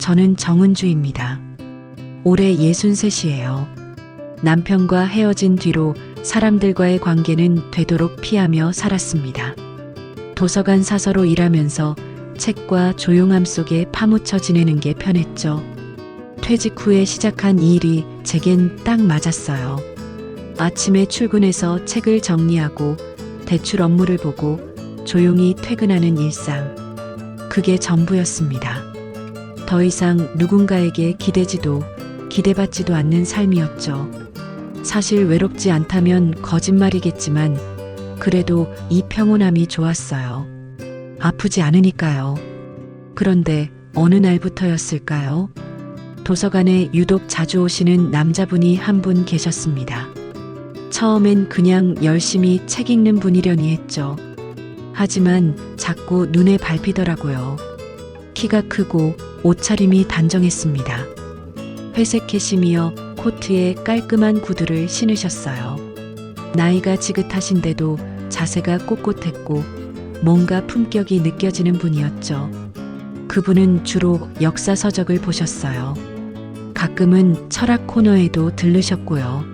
저는 정은주입니다. 올해 63이에요. 남편과 헤어진 뒤로 사람들과의 관계는 되도록 피하며 살았습니다. 도서관 사서로 일하면서 책과 조용함 속에 파묻혀 지내는 게 편했죠. 퇴직 후에 시작한 이 일이 제겐 딱 맞았어요. 아침에 출근해서 책을 정리하고 대출 업무를 보고 조용히 퇴근하는 일상. 그게 전부였습니다. 더 이상 누군가에게 기대지도 기대받지도 않는 삶이었죠. 사실 외롭지 않다면 거짓말이겠지만 그래도 이 평온함이 좋았어요. 아프지 않으니까요. 그런데 어느 날부터였을까요? 도서관에 유독 자주 오시는 남자분이 한 분 계셨습니다. 처음엔 그냥 열심히 책 읽는 분이려니 했죠. 하지만 자꾸 눈에 밟히더라고요. 키가 크고 옷차림이 단정했습니다. 회색 캐시미어 코트에 깔끔한 구두를 신으셨어요. 나이가 지긋하신데도 자세가 꼿꼿했고 뭔가 품격이 느껴지는 분이었죠. 그분은 주로 역사서적을 보셨어요. 가끔은 철학 코너에도 들르셨고요.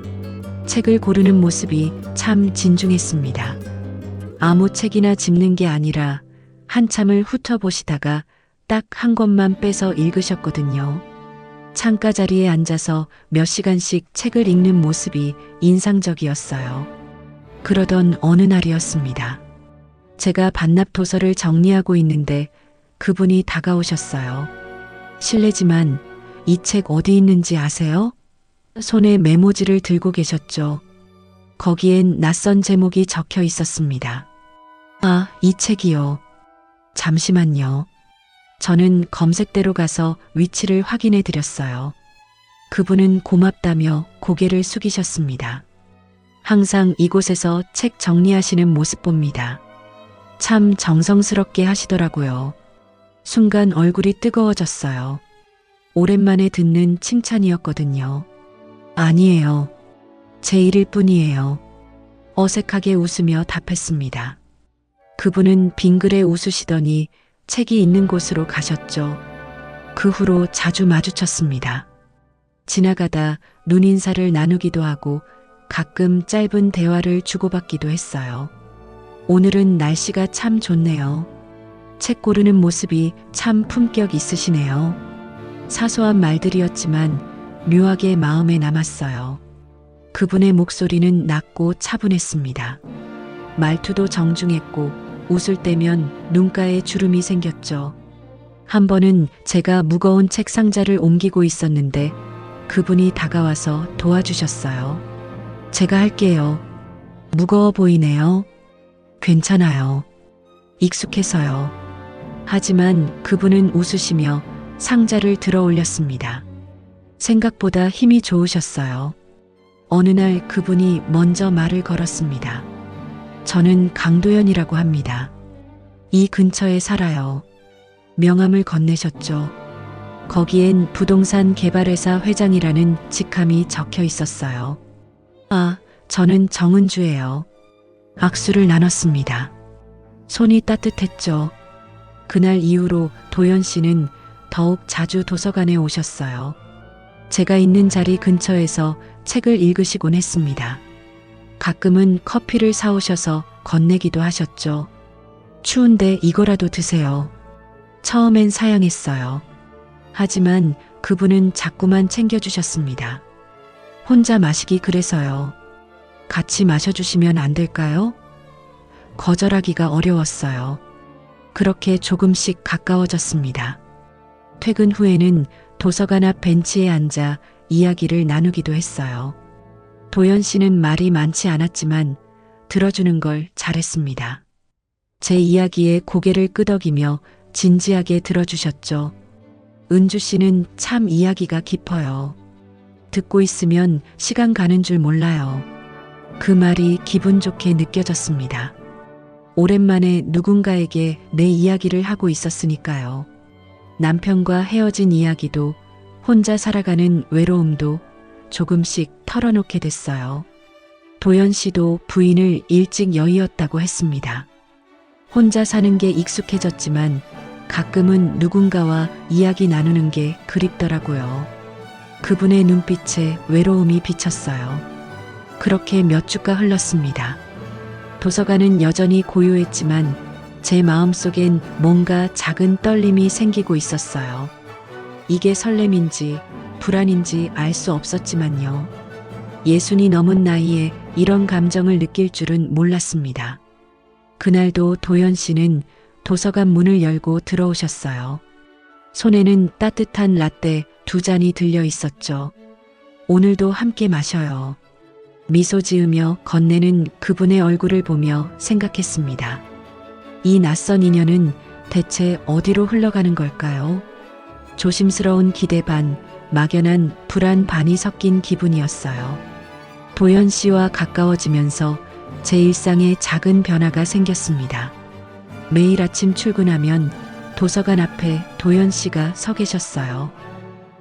책을 고르는 모습이 참 진중했습니다. 아무 책이나 집는 게 아니라 한참을 훑어보시다가 딱 한 권만 빼서 읽으셨거든요. 창가 자리에 앉아서 몇 시간씩 책을 읽는 모습이 인상적이었어요. 그러던 어느 날이었습니다. 제가 반납 도서를 정리하고 있는데 그분이 다가오셨어요. 실례지만 이 책 어디 있는지 아세요? 손에 메모지를 들고 계셨죠. 거기엔 낯선 제목이 적혀 있었습니다. 아, 이 책이요. 잠시만요. 저는 검색대로 가서 위치를 확인해 드렸어요. 그분은 고맙다며 고개를 숙이셨습니다. 항상 이곳에서 책 정리하시는 모습 봅니다. 참 정성스럽게 하시더라고요. 순간 얼굴이 뜨거워졌어요. 오랜만에 듣는 칭찬이었거든요. 아니에요. 제 일일 뿐이에요. 어색하게 웃으며 답했습니다. 그분은 빙그레 웃으시더니 책이 있는 곳으로 가셨죠. 그 후로 자주 마주쳤습니다. 지나가다 눈인사를 나누기도 하고 가끔 짧은 대화를 주고받기도 했어요. 오늘은 날씨가 참 좋네요. 책 고르는 모습이 참 품격 있으시네요. 사소한 말들이었지만 묘하게 마음에 남았어요. 그분의 목소리는 낮고 차분했습니다. 말투도 정중했고 웃을 때면 눈가에 주름이 생겼죠. 한 번은 제가 무거운 책 상자를 옮기고 있었는데 그분이 다가와서 도와주셨어요. 제가 할게요. 무거워 보이네요. 괜찮아요. 익숙해서요. 하지만 그분은 웃으시며 상자를 들어 올렸습니다. 생각보다 힘이 좋으셨어요. 어느 날 그분이 먼저 말을 걸었습니다. 저는 강도연이라고 합니다. 이 근처에 살아요. 명함을 건네셨죠. 거기엔 부동산 개발회사 회장이라는 직함이 적혀 있었어요. 아, 저는 정은주예요. 악수를 나눴습니다. 손이 따뜻했죠. 그날 이후로 도연 씨는 더욱 자주 도서관에 오셨어요. 제가 있는 자리 근처에서 책을 읽으시곤 했습니다. 가끔은 커피를 사오셔서 건네기도 하셨죠. 추운데 이거라도 드세요. 처음엔 사양했어요. 하지만 그분은 자꾸만 챙겨주셨습니다. 혼자 마시기 그래서요. 같이 마셔주시면 안 될까요? 거절하기가 어려웠어요. 그렇게 조금씩 가까워졌습니다. 퇴근 후에는 도서관 앞 벤치에 앉아 이야기를 나누기도 했어요. 도연 씨는 말이 많지 않았지만 들어주는 걸 잘했습니다. 제 이야기에 고개를 끄덕이며 진지하게 들어주셨죠. 은주 씨는 참 이야기가 깊어요. 듣고 있으면 시간 가는 줄 몰라요. 그 말이 기분 좋게 느껴졌습니다. 오랜만에 누군가에게 내 이야기를 하고 있었으니까요. 남편과 헤어진 이야기도 혼자 살아가는 외로움도 조금씩 털어놓게 됐어요. 도연 씨도 부인을 일찍 여의었다고 했습니다. 혼자 사는 게 익숙해졌지만 가끔은 누군가와 이야기 나누는 게 그립더라고요. 그분의 눈빛에 외로움이 비쳤어요. 그렇게 몇 주가 흘렀습니다. 도서관은 여전히 고요했지만 제 마음속엔 뭔가 작은 떨림이 생기고 있었어요. 이게 설렘인지 불안인지 알 수 없었지만요. 60이 넘은 나이에 이런 감정을 느낄 줄은 몰랐습니다. 그날도 도연 씨는 도서관 문을 열고 들어오셨어요. 손에는 따뜻한 라떼 2잔이 들려 있었죠. 오늘도 함께 마셔요. 미소 지으며 건네는 그분의 얼굴을 보며 생각했습니다. 이 낯선 인연은 대체 어디로 흘러가는 걸까요? 조심스러운 기대 반, 막연한 불안 반이 섞인 기분이었어요. 도연 씨와 가까워지면서 제 일상에 작은 변화가 생겼습니다. 매일 아침 출근하면 도서관 앞에 도연 씨가 서 계셨어요.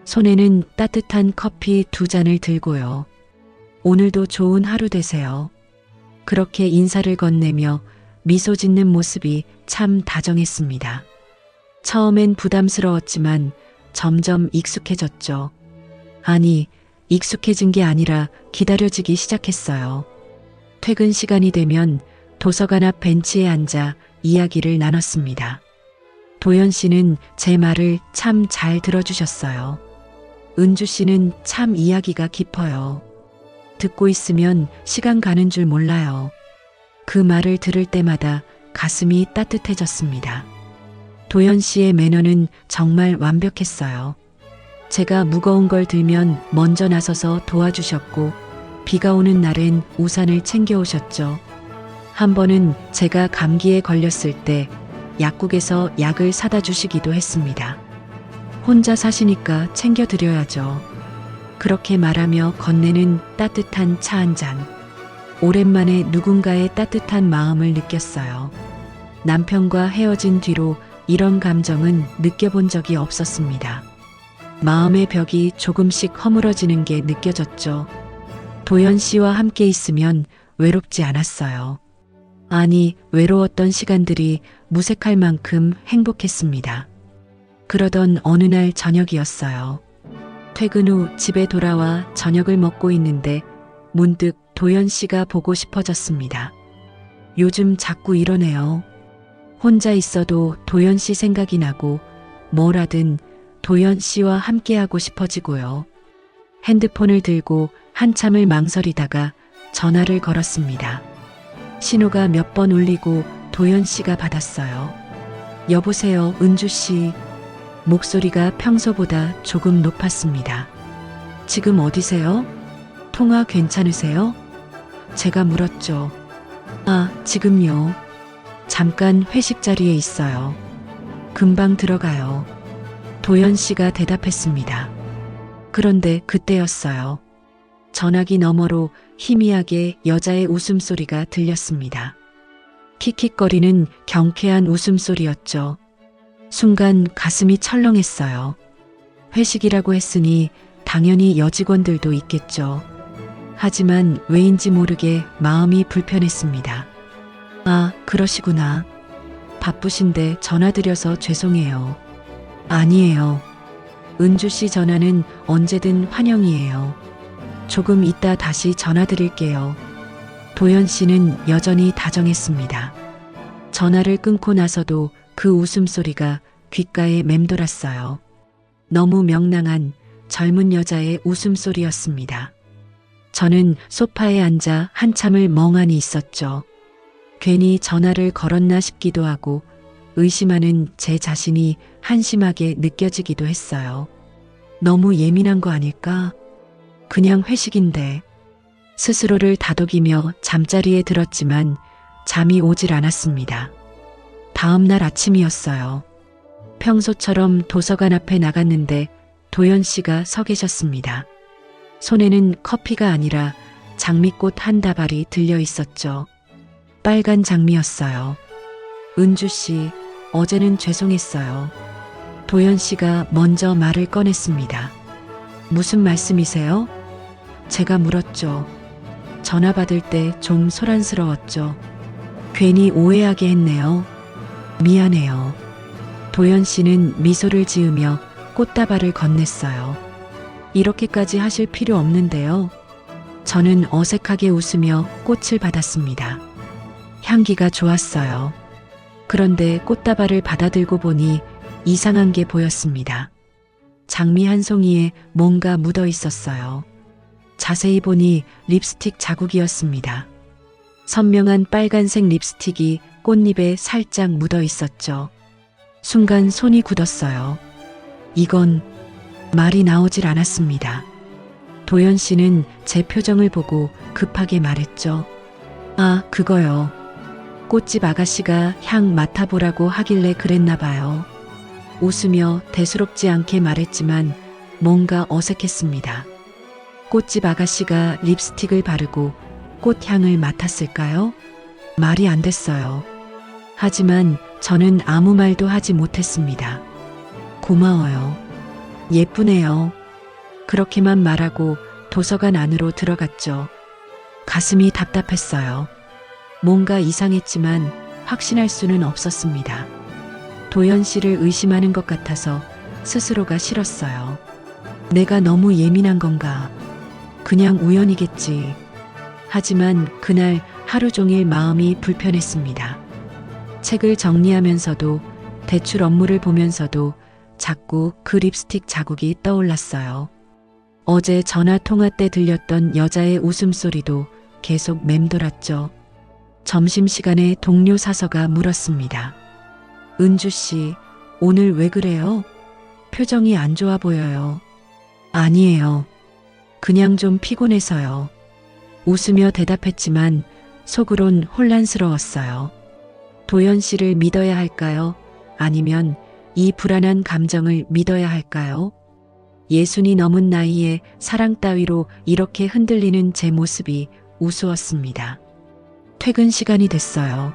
손에는 따뜻한 커피 2잔을 들고요. 오늘도 좋은 하루 되세요. 그렇게 인사를 건네며 미소 짓는 모습이 참 다정했습니다. 처음엔 부담스러웠지만 점점 익숙해졌죠. 아니, 익숙해진 게 아니라 기다려지기 시작했어요. 퇴근 시간이 되면 도서관 앞 벤치에 앉아 이야기를 나눴습니다. 도연 씨는 제 말을 참 잘 들어주셨어요. 은주 씨는 참 이야기가 깊어요. 듣고 있으면 시간 가는 줄 몰라요. 그 말을 들을 때마다 가슴이 따뜻해졌습니다. 도연 씨의 매너는 정말 완벽했어요. 제가 무거운 걸 들면 먼저 나서서 도와주셨고 비가 오는 날엔 우산을 챙겨오셨죠. 한 번은 제가 감기에 걸렸을 때 약국에서 약을 사다 주시기도 했습니다. 혼자 사시니까 챙겨드려야죠. 그렇게 말하며 건네는 따뜻한 차 한 잔. 오랜만에 누군가의 따뜻한 마음을 느꼈어요. 남편과 헤어진 뒤로 이런 감정은 느껴본 적이 없었습니다. 마음의 벽이 조금씩 허물어지는 게 느껴졌죠. 도연 씨와 함께 있으면 외롭지 않았어요. 아니, 외로웠던 시간들이 무색할 만큼 행복했습니다. 그러던 어느 날 저녁이었어요. 퇴근 후 집에 돌아와 저녁을 먹고 있는데 문득 도연 씨가 보고 싶어졌습니다. 요즘 자꾸 이러네요. 혼자 있어도 도연 씨 생각이 나고 뭘 하든 도연 씨와 함께하고 싶어지고요. 핸드폰을 들고 한참을 망설이다가 전화를 걸었습니다. 신호가 몇 번 울리고 도연 씨가 받았어요. 여보세요, 은주 씨. 목소리가 평소보다 조금 높았습니다. 지금 어디세요? 통화 괜찮으세요? 제가 물었죠. 아, 지금요. 잠깐 회식 자리에 있어요. 금방 들어가요. 도연 씨가 대답했습니다. 그런데 그때였어요. 전화기 너머로 희미하게 여자의 웃음소리가 들렸습니다. 킥킥거리는 경쾌한 웃음소리였죠. 순간 가슴이 철렁했어요. 회식이라고 했으니 당연히 여직원들도 있겠죠. 하지만 왜인지 모르게 마음이 불편했습니다. 아, 그러시구나. 바쁘신데 전화드려서 죄송해요. 아니에요. 은주 씨 전화는 언제든 환영이에요. 조금 이따 다시 전화드릴게요. 도연 씨는 여전히 다정했습니다. 전화를 끊고 나서도 그 웃음소리가 귓가에 맴돌았어요. 너무 명랑한 젊은 여자의 웃음소리였습니다. 저는 소파에 앉아 한참을 멍하니 있었죠. 괜히 전화를 걸었나 싶기도 하고 의심하는 제 자신이 한심하게 느껴지기도 했어요. 너무 예민한 거 아닐까? 그냥 회식인데. 스스로를 다독이며 잠자리에 들었지만 잠이 오질 않았습니다. 다음 날 아침이었어요. 평소처럼 도서관 앞에 나갔는데 도연 씨가 서 계셨습니다. 손에는 커피가 아니라 장미꽃 한 다발이 들려 있었죠. 빨간 장미였어요. 은주 씨, 어제는 죄송했어요. 도연 씨가 먼저 말을 꺼냈습니다. 무슨 말씀이세요? 제가 물었죠. 전화 받을 때 좀 소란스러웠죠. 괜히 오해하게 했네요. 미안해요. 도연 씨는 미소를 지으며 꽃다발을 건넸어요. 이렇게까지 하실 필요 없는데요. 저는 어색하게 웃으며 꽃을 받았습니다. 향기가 좋았어요. 그런데 꽃다발을 받아들고 보니 이상한 게 보였습니다. 장미 한 송이에 뭔가 묻어 있었어요. 자세히 보니 립스틱 자국이었습니다. 선명한 빨간색 립스틱이 꽃잎에 살짝 묻어 있었죠. 순간 손이 굳었어요. 이건 말이 나오질 않았습니다. 도연 씨는 제 표정을 보고 급하게 말했죠. 아, 그거요. 꽃집 아가씨가 향 맡아보라고 하길래 그랬나 봐요. 웃으며 대수롭지 않게 말했지만 뭔가 어색했습니다. 꽃집 아가씨가 립스틱을 바르고 꽃향을 맡았을까요? 말이 안 됐어요. 하지만 저는 아무 말도 하지 못했습니다. 고마워요. 예쁘네요. 그렇게만 말하고 도서관 안으로 들어갔죠. 가슴이 답답했어요. 뭔가 이상했지만 확신할 수는 없었습니다. 도연 씨를 의심하는 것 같아서 스스로가 싫었어요. 내가 너무 예민한 건가? 그냥 우연이겠지. 하지만 그날 하루 종일 마음이 불편했습니다. 책을 정리하면서도 대출 업무를 보면서도 자꾸 그 립스틱 자국이 떠올랐어요. 어제 전화 통화 때 들렸던 여자의 웃음소리도 계속 맴돌았죠. 점심시간에 동료 사서가 물었습니다. 은주 씨, 오늘 왜 그래요? 표정이 안 좋아 보여요. 아니에요. 그냥 좀 피곤해서요. 웃으며 대답했지만 속으론 혼란스러웠어요. 도연 씨를 믿어야 할까요? 아니면 이 불안한 감정을 믿어야 할까요? 60이 넘은 나이에 사랑 따위로 이렇게 흔들리는 제 모습이 우스웠습니다. 퇴근 시간이 됐어요.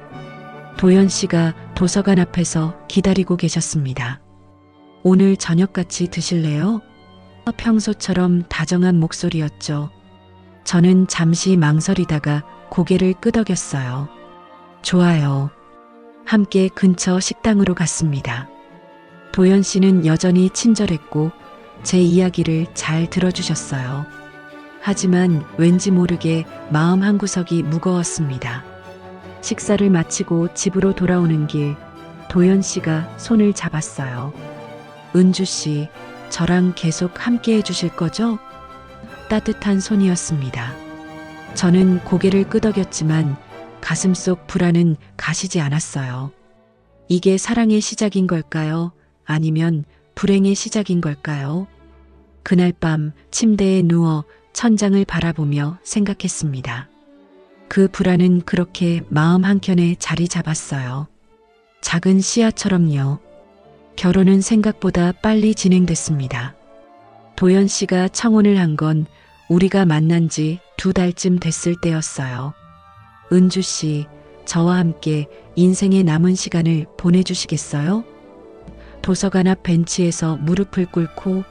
도연 씨가 도서관 앞에서 기다리고 계셨습니다. 오늘 저녁 같이 드실래요? 평소처럼 다정한 목소리였죠. 저는 잠시 망설이다가 고개를 끄덕였어요. 좋아요. 함께 근처 식당으로 갔습니다. 도연 씨는 여전히 친절했고 제 이야기를 잘 들어주셨어요. 하지만 왠지 모르게 마음 한구석이 무거웠습니다. 식사를 마치고 집으로 돌아오는 길, 도연 씨가 손을 잡았어요. 은주 씨, 저랑 계속 함께 해주실 거죠? 따뜻한 손이었습니다. 저는 고개를 끄덕였지만 가슴속 불안은 가시지 않았어요. 이게 사랑의 시작인 걸까요? 아니면 불행의 시작인 걸까요? 그날 밤 침대에 누워 천장을 바라보며 생각했습니다. 그 불안은 그렇게 마음 한켠에 자리 잡았어요. 작은 씨앗처럼요. 결혼은 생각보다 빨리 진행됐습니다. 도연 씨가 청혼을 한 건 우리가 만난 지 2달쯤 됐을 때였어요. 은주 씨, 저와 함께 인생의 남은 시간을 보내주시겠어요? 도서관 앞 벤치에서 무릎을 꿇고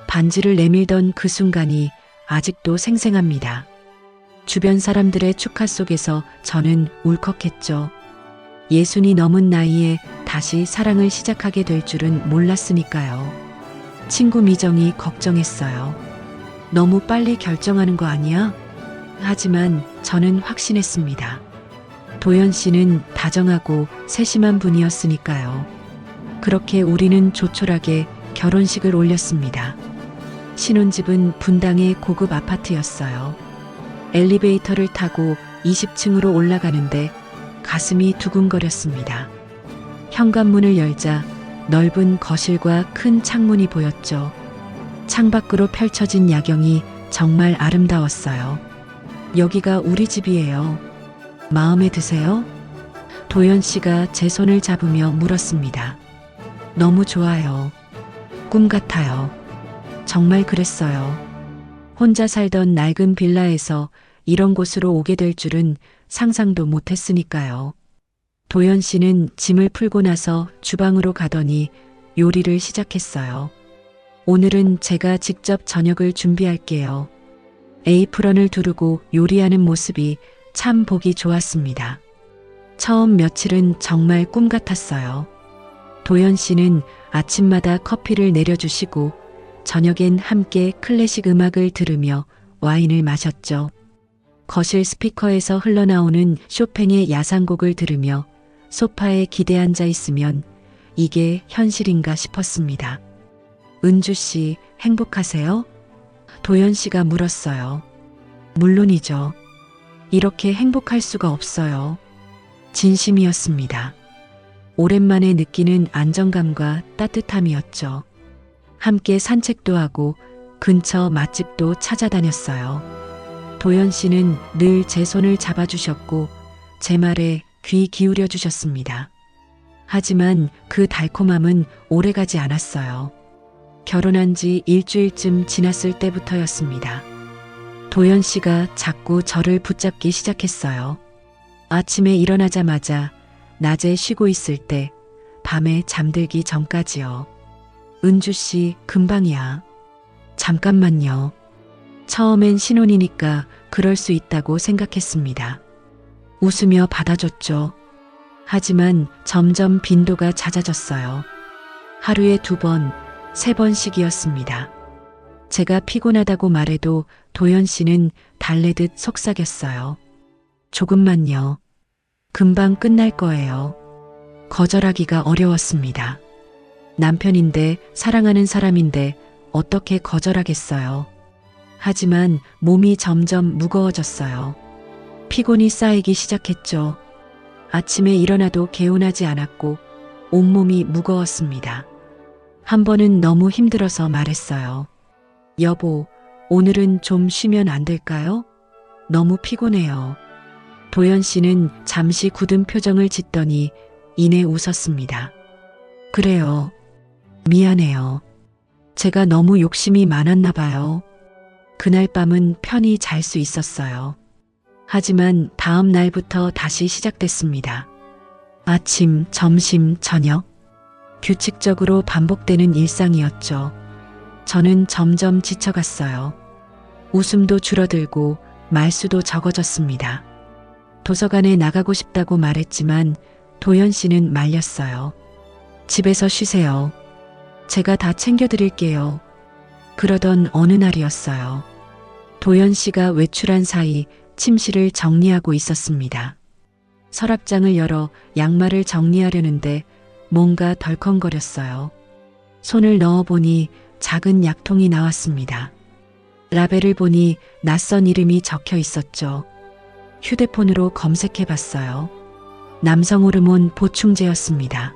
반지를 내밀던 그 순간이 아직도 생생합니다. 주변 사람들의 축하 속에서 저는 울컥했죠. 60이 넘은 나이에 다시 사랑을 시작하게 될 줄은 몰랐으니까요. 친구 미정이 걱정했어요. 너무 빨리 결정하는 거 아니야? 하지만 저는 확신했습니다. 도연 씨는 다정하고 세심한 분이었으니까요. 그렇게 우리는 조촐하게 결혼식을 올렸습니다. 신혼집은 분당의 고급 아파트였어요. 엘리베이터를 타고 20층으로 올라가는데 가슴이 두근거렸습니다. 현관문을 열자 넓은 거실과 큰 창문이 보였죠. 창밖으로 펼쳐진 야경이 정말 아름다웠어요. 여기가 우리 집이에요. 마음에 드세요? 도연 씨가 제 손을 잡으며 물었습니다. 너무 좋아요. 꿈 같아요. 정말 그랬어요. 혼자 살던 낡은 빌라에서 이런 곳으로 오게 될 줄은 상상도 못했으니까요. 도연 씨는 짐을 풀고 나서 주방으로 가더니 요리를 시작했어요. 오늘은 제가 직접 저녁을 준비할게요. 에이프런을 두르고 요리하는 모습이 참 보기 좋았습니다. 처음 며칠은 정말 꿈 같았어요. 도연 씨는 아침마다 커피를 내려주시고 저녁엔 함께 클래식 음악을 들으며 와인을 마셨죠. 거실 스피커에서 흘러나오는 쇼팽의 야상곡을 들으며 소파에 기대 앉아 있으면 이게 현실인가 싶었습니다. 은주 씨, 행복하세요? 도연 씨가 물었어요. 물론이죠. 이렇게 행복할 수가 없어요. 진심이었습니다. 오랜만에 느끼는 안정감과 따뜻함이었죠. 함께 산책도 하고 근처 맛집도 찾아다녔어요. 도연 씨는 늘 제 손을 잡아주셨고 제 말에 귀 기울여 주셨습니다. 하지만 그 달콤함은 오래가지 않았어요. 결혼한 지 일주일쯤 지났을 때부터였습니다. 도연 씨가 자꾸 저를 붙잡기 시작했어요. 아침에 일어나자마자, 낮에 쉬고 있을 때, 밤에 잠들기 전까지요. 은주 씨, 금방이야. 잠깐만요. 처음엔 신혼이니까 그럴 수 있다고 생각했습니다. 웃으며 받아줬죠. 하지만 점점 빈도가 잦아졌어요. 하루에 2번, 3번씩이었습니다. 제가 피곤하다고 말해도 도연 씨는 달래듯 속삭였어요. 조금만요. 금방 끝날 거예요. 거절하기가 어려웠습니다. 남편인데, 사랑하는 사람인데 어떻게 거절하겠어요. 하지만 몸이 점점 무거워졌어요. 피곤이 쌓이기 시작했죠. 아침에 일어나도 개운하지 않았고 온몸이 무거웠습니다. 한 번은 너무 힘들어서 말했어요. 여보, 오늘은 좀 쉬면 안 될까요? 너무 피곤해요. 도연 씨는 잠시 굳은 표정을 짓더니 이내 웃었습니다. 그래요. 미안해요. 제가 너무 욕심이 많았나 봐요. 그날 밤은 편히 잘 수 있었어요. 하지만 다음 날부터 다시 시작됐습니다. 아침, 점심, 저녁. 규칙적으로 반복되는 일상이었죠. 저는 점점 지쳐갔어요. 웃음도 줄어들고 말수도 적어졌습니다. 도서관에 나가고 싶다고 말했지만 도연 씨는 말렸어요. 집에서 쉬세요. 제가 다 챙겨드릴게요. 그러던 어느 날이었어요. 도연 씨가 외출한 사이 침실을 정리하고 있었습니다. 서랍장을 열어 양말을 정리하려는데 뭔가 덜컹거렸어요. 손을 넣어보니 작은 약통이 나왔습니다. 라벨을 보니 낯선 이름이 적혀 있었죠. 휴대폰으로 검색해봤어요. 남성 호르몬 보충제였습니다.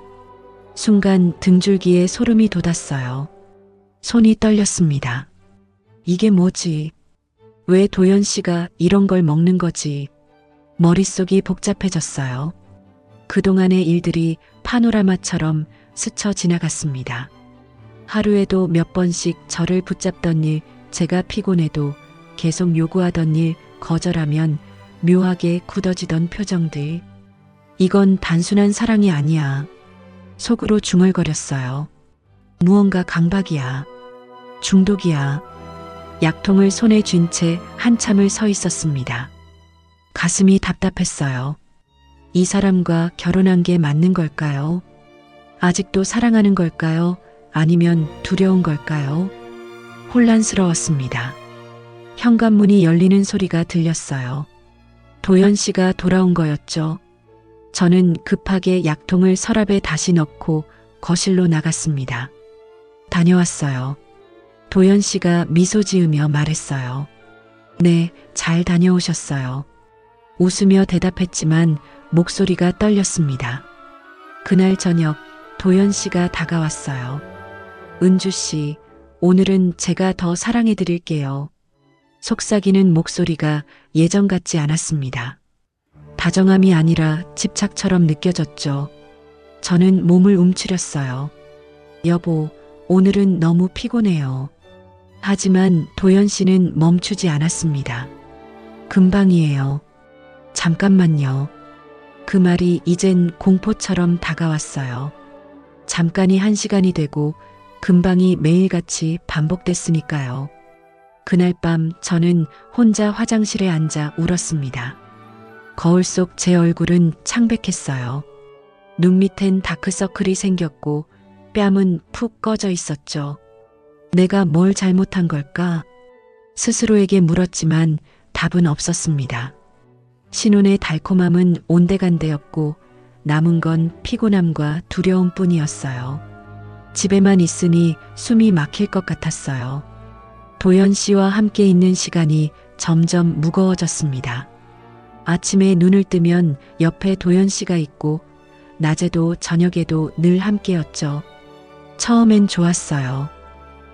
순간 등줄기에 소름이 돋았어요. 손이 떨렸습니다. 이게 뭐지? 왜 도연 씨가 이런 걸 먹는 거지? 머릿속이 복잡해졌어요. 그동안의 일들이 파노라마처럼 스쳐 지나갔습니다. 하루에도 몇 번씩 저를 붙잡던 일, 제가 피곤해도 계속 요구하던 일, 거절하면 묘하게 굳어지던 표정들. 이건 단순한 사랑이 아니야. 속으로 중얼거렸어요. 무언가 강박이야. 중독이야. 약통을 손에 쥔 채 한참을 서 있었습니다. 가슴이 답답했어요. 이 사람과 결혼한 게 맞는 걸까요? 아직도 사랑하는 걸까요? 아니면 두려운 걸까요? 혼란스러웠습니다. 현관문이 열리는 소리가 들렸어요. 도연 씨가 돌아온 거였죠. 저는 급하게 약통을 서랍에 다시 넣고 거실로 나갔습니다. 다녀왔어요. 도연 씨가 미소 지으며 말했어요. 네, 잘 다녀오셨어요. 웃으며 대답했지만 목소리가 떨렸습니다. 그날 저녁 도연 씨가 다가왔어요. 은주 씨, 오늘은 제가 더 사랑해 드릴게요. 속삭이는 목소리가 예전 같지 않았습니다. 다정함이 아니라 집착처럼 느껴졌죠. 저는 몸을 움츠렸어요. 여보, 오늘은 너무 피곤해요. 하지만 도연 씨는 멈추지 않았습니다. 금방이에요. 잠깐만요. 그 말이 이젠 공포처럼 다가왔어요. 잠깐이 1시간이 되고 금방이 매일같이 반복됐으니까요. 그날 밤 저는 혼자 화장실에 앉아 울었습니다. 거울 속 제 얼굴은 창백했어요. 눈 밑엔 다크서클이 생겼고 뺨은 푹 꺼져 있었죠. 내가 뭘 잘못한 걸까? 스스로에게 물었지만 답은 없었습니다. 신혼의 달콤함은 온데간데였고 남은 건 피곤함과 두려움뿐이었어요. 집에만 있으니 숨이 막힐 것 같았어요. 도연 씨와 함께 있는 시간이 점점 무거워졌습니다. 아침에 눈을 뜨면 옆에 도연 씨가 있고 낮에도 저녁에도 늘 함께였죠. 처음엔 좋았어요.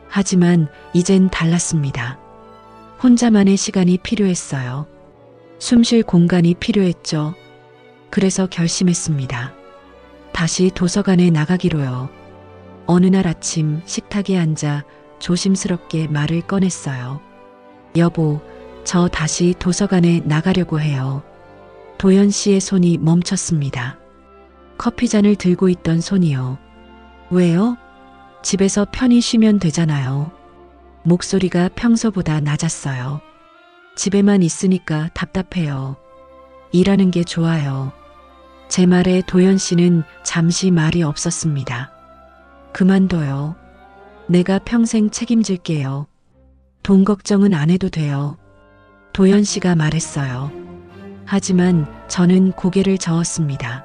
하지만 이젠 달랐습니다. 혼자만의 시간이 필요했어요. 숨 쉴 공간이 필요했죠. 그래서 결심했습니다. 다시 도서관에 나가기로요. 어느 날 아침 식탁에 앉아 조심스럽게 말을 꺼냈어요. 여보, 저 다시 도서관에 나가려고 해요. 도연 씨의 손이 멈췄습니다. 커피잔을 들고 있던 손이요. 왜요? 집에서 편히 쉬면 되잖아요. 목소리가 평소보다 낮았어요. 집에만 있으니까 답답해요. 일하는 게 좋아요. 제 말에 도연 씨는 잠시 말이 없었습니다. 그만둬요. 내가 평생 책임질게요. 돈 걱정은 안 해도 돼요. 도연 씨가 말했어요. 하지만 저는 고개를 저었습니다.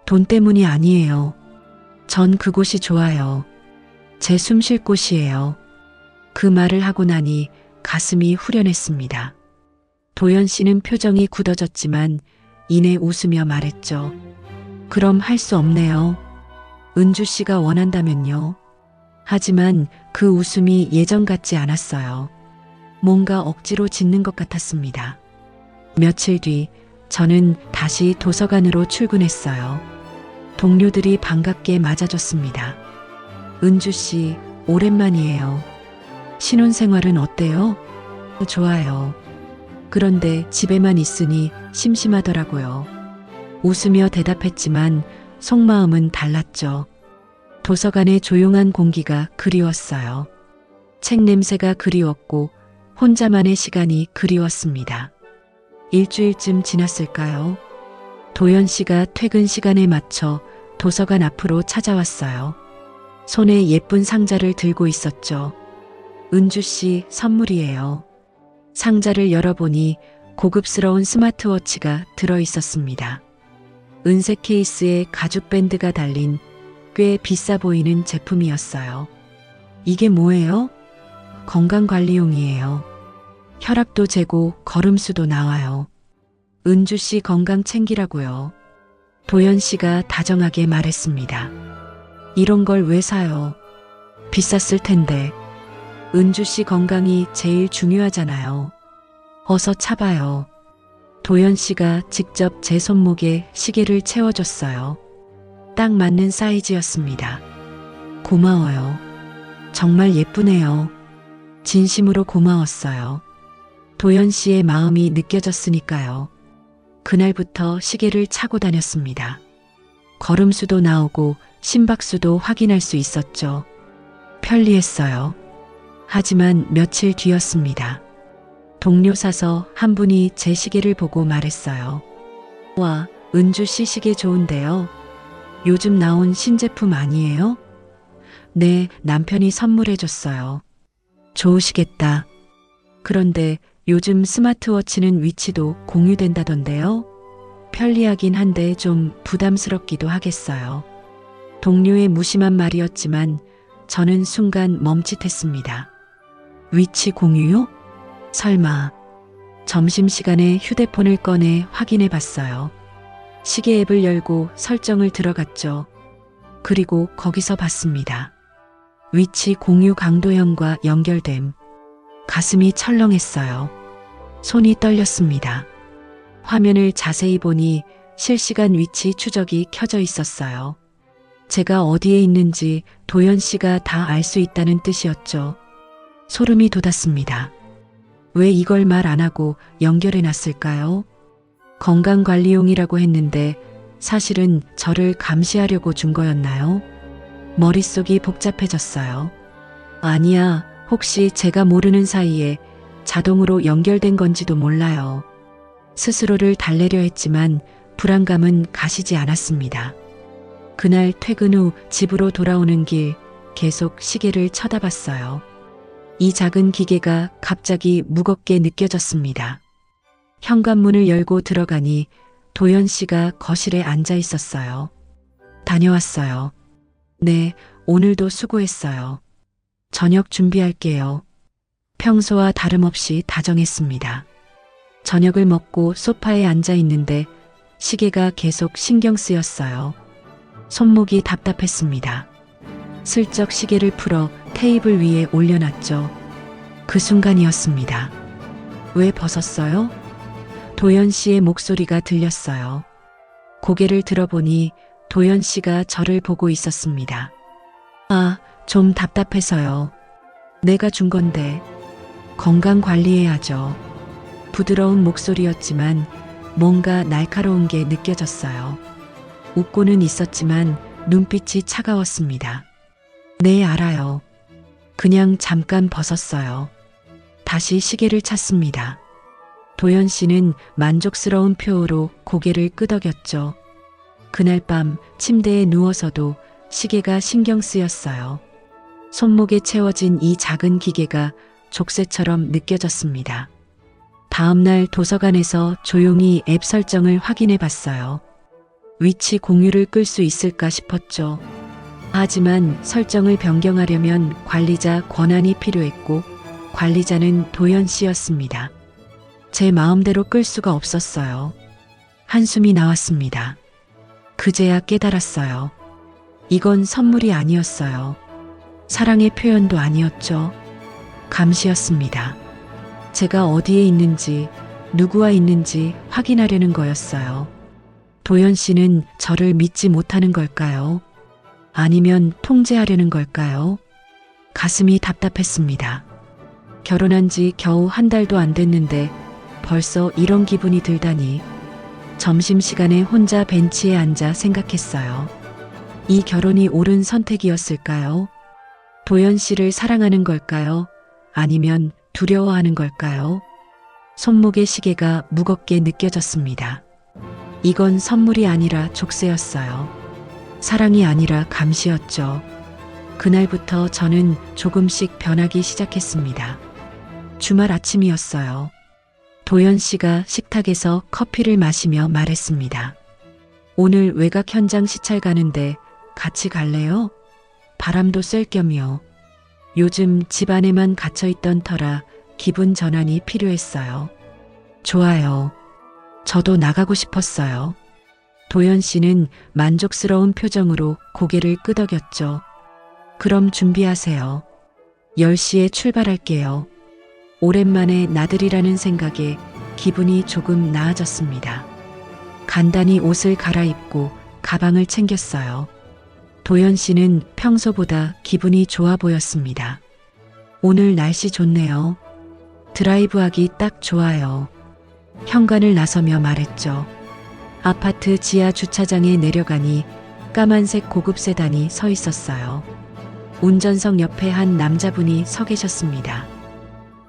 돈 때문이 아니에요. 전 그곳이 좋아요. 제 숨 쉴 곳이에요. 그 말을 하고 나니 가슴이 후련했습니다. 도연 씨는 표정이 굳어졌지만 이내 웃으며 말했죠. 그럼 할 수 없네요. 은주 씨가 원한다면요. 하지만 그 웃음이 예전 같지 않았어요. 뭔가 억지로 짓는 것 같았습니다. 며칠 뒤 저는 다시 도서관으로 출근했어요. 동료들이 반갑게 맞아줬습니다. 은주 씨, 오랜만이에요. 신혼생활은 어때요? 좋아요. 그런데 집에만 있으니 심심하더라고요. 웃으며 대답했지만 속마음은 달랐죠. 도서관의 조용한 공기가 그리웠어요. 책 냄새가 그리웠고 혼자만의 시간이 그리웠습니다. 일주일쯤 지났을까요? 도연 씨가 퇴근 시간에 맞춰 도서관 앞으로 찾아왔어요. 손에 예쁜 상자를 들고 있었죠. 은주 씨 선물이에요. 상자를 열어보니 고급스러운 스마트워치가 들어 있었습니다. 은색 케이스에 가죽 밴드가 달린 꽤 비싸 보이는 제품이었어요. 이게 뭐예요? 건강관리용이에요. 혈압도 재고 걸음수도 나와요. 은주 씨 건강 챙기라고요. 도연 씨가 다정하게 말했습니다. 이런 걸 왜 사요? 비쌌을 텐데. 은주 씨 건강이 제일 중요하잖아요. 어서 차봐요. 도연 씨가 직접 제 손목에 시계를 채워줬어요. 딱 맞는 사이즈였습니다. 고마워요. 정말 예쁘네요. 진심으로 고마웠어요. 도연 씨의 마음이 느껴졌으니까요. 그날부터 시계를 차고 다녔습니다. 걸음수도 나오고 심박수도 확인할 수 있었죠. 편리했어요. 하지만 며칠 뒤였습니다. 동료 사서 한 분이 제 시계를 보고 말했어요. 와, 은주 씨 시계 좋은데요. 요즘 나온 신제품 아니에요? 네, 남편이 선물해줬어요. 좋으시겠다. 그런데 요즘 스마트워치는 위치도 공유된다던데요. 편리하긴 한데 좀 부담스럽기도 하겠어요. 동료의 무심한 말이었지만 저는 순간 멈칫했습니다. 위치 공유요? 설마. 점심시간에 휴대폰을 꺼내 확인해 봤어요. 시계 앱을 열고 설정을 들어갔죠. 그리고 거기서 봤습니다. 위치 공유 강도형과 연결됨. 가슴이 철렁했어요. 손이 떨렸습니다. 화면을 자세히 보니 실시간 위치 추적이 켜져 있었어요. 제가 어디에 있는지 도연 씨가 다 알 수 있다는 뜻이었죠. 소름이 돋았습니다. 왜 이걸 말 안 하고 연결해 놨을까요? 건강관리용이라고 했는데 사실은 저를 감시하려고 준 거였나요? 머릿속이 복잡해졌어요. 아니야, 혹시 제가 모르는 사이에 자동으로 연결된 건지도 몰라요. 스스로를 달래려 했지만 불안감은 가시지 않았습니다. 그날 퇴근 후 집으로 돌아오는 길 계속 시계를 쳐다봤어요. 이 작은 기계가 갑자기 무겁게 느껴졌습니다. 현관문을 열고 들어가니 도연 씨가 거실에 앉아 있었어요. 다녀왔어요. 네, 오늘도 수고했어요. 저녁 준비할게요. 평소와 다름없이 다정했습니다. 저녁을 먹고 소파에 앉아 있는데 시계가 계속 신경 쓰였어요. 손목이 답답했습니다. 슬쩍 시계를 풀어 테이블 위에 올려놨죠. 그 순간이었습니다. 왜 벗었어요? 도연 씨의 목소리가 들렸어요. 고개를 들어보니 도연 씨가 저를 보고 있었습니다. 아, 좀 답답해서요. 내가 준 건데 건강 관리해야죠. 부드러운 목소리였지만 뭔가 날카로운 게 느껴졌어요. 웃고는 있었지만 눈빛이 차가웠습니다. 네, 알아요. 그냥 잠깐 벗었어요. 다시 시계를 찾습니다. 도연 씨는 만족스러운 표호로 고개를 끄덕였죠. 그날 밤 침대에 누워서도 시계가 신경 쓰였어요. 손목에 채워진 이 작은 기계가 족쇄처럼 느껴졌습니다. 다음날 도서관에서 조용히 앱 설정을 확인해 봤어요. 위치 공유를 끌 수 있을까 싶었죠. 하지만 설정을 변경하려면 관리자 권한이 필요했고 관리자는 도연 씨였습니다. 제 마음대로 끌 수가 없었어요. 한숨이 나왔습니다. 그제야 깨달았어요. 이건 선물이 아니었어요. 사랑의 표현도 아니었죠. 감시였습니다. 제가 어디에 있는지, 누구와 있는지 확인하려는 거였어요. 도연 씨는 저를 믿지 못하는 걸까요? 아니면 통제하려는 걸까요? 가슴이 답답했습니다. 결혼한 지 겨우 한 달도 안 됐는데 벌써 이런 기분이 들다니. 점심시간에 혼자 벤치에 앉아 생각했어요. 이 결혼이 옳은 선택이었을까요? 도연 씨를 사랑하는 걸까요? 아니면 두려워하는 걸까요? 손목의 시계가 무겁게 느껴졌습니다. 이건 선물이 아니라 족쇄였어요. 사랑이 아니라 감시였죠. 그날부터 저는 조금씩 변하기 시작했습니다. 주말 아침이었어요. 도연 씨가 식탁에서 커피를 마시며 말했습니다. 오늘 외곽 현장 시찰 가는데 같이 갈래요? 바람도 쐴 겸이요. 요즘 집 안에만 갇혀있던 터라 기분 전환이 필요했어요. 좋아요. 저도 나가고 싶었어요. 도연 씨는 만족스러운 표정으로 고개를 끄덕였죠. 그럼 준비하세요. 10시에 출발할게요. 오랜만에 나들이라는 생각에 기분이 조금 나아졌습니다. 간단히 옷을 갈아입고 가방을 챙겼어요. 도연 씨는 평소보다 기분이 좋아 보였습니다. 오늘 날씨 좋네요. 드라이브하기 딱 좋아요. 현관을 나서며 말했죠. 아파트 지하 주차장에 내려가니 까만색 고급 세단이 서 있었어요. 운전석 옆에 한 남자분이 서 계셨습니다.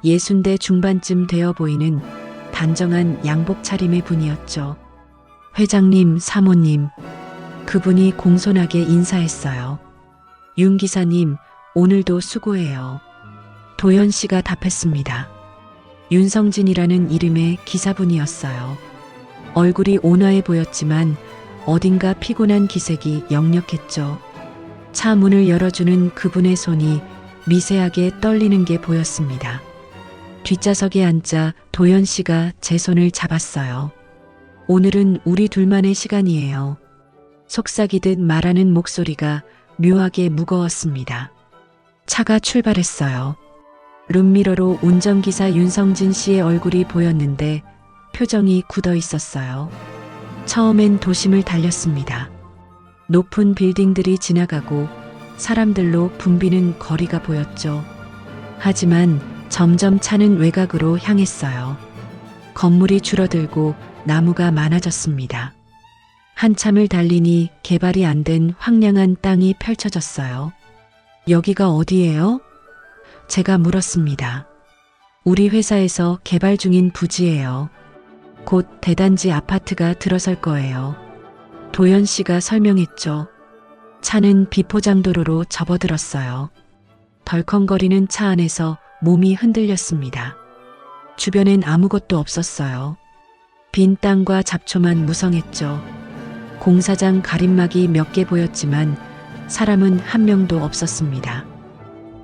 60대 중반쯤 되어 보이는 단정한 양복 차림의 분이었죠. 회장님, 사모님. 그분이 공손하게 인사했어요. 윤 기사님, 오늘도 수고해요. 도연 씨가 답했습니다. 윤성진이라는 이름의 기사분이었어요. 얼굴이 온화해 보였지만 어딘가 피곤한 기색이 역력했죠. 차 문을 열어주는 그분의 손이 미세하게 떨리는 게 보였습니다. 뒷좌석에 앉자 도연 씨가 제 손을 잡았어요. 오늘은 우리 둘만의 시간이에요. 속삭이듯 말하는 목소리가 묘하게 무거웠습니다. 차가 출발했어요. 룸미러로 운전기사 윤성진 씨의 얼굴이 보였는데 표정이 굳어 있었어요. 처음엔 도심을 달렸습니다. 높은 빌딩들이 지나가고 사람들로 붐비는 거리가 보였죠. 하지만 점점 차는 외곽으로 향했어요. 건물이 줄어들고 나무가 많아졌습니다. 한참을 달리니 개발이 안 된 황량한 땅이 펼쳐졌어요. 여기가 어디예요? 제가 물었습니다. 우리 회사에서 개발 중인 부지예요. 곧 대단지 아파트가 들어설 거예요. 도연 씨가 설명했죠. 차는 비포장도로로 접어들었어요. 덜컹거리는 차 안에서 몸이 흔들렸습니다. 주변엔 아무것도 없었어요. 빈 땅과 잡초만 무성했죠. 공사장 가림막이 몇 개 보였지만 사람은 한 명도 없었습니다.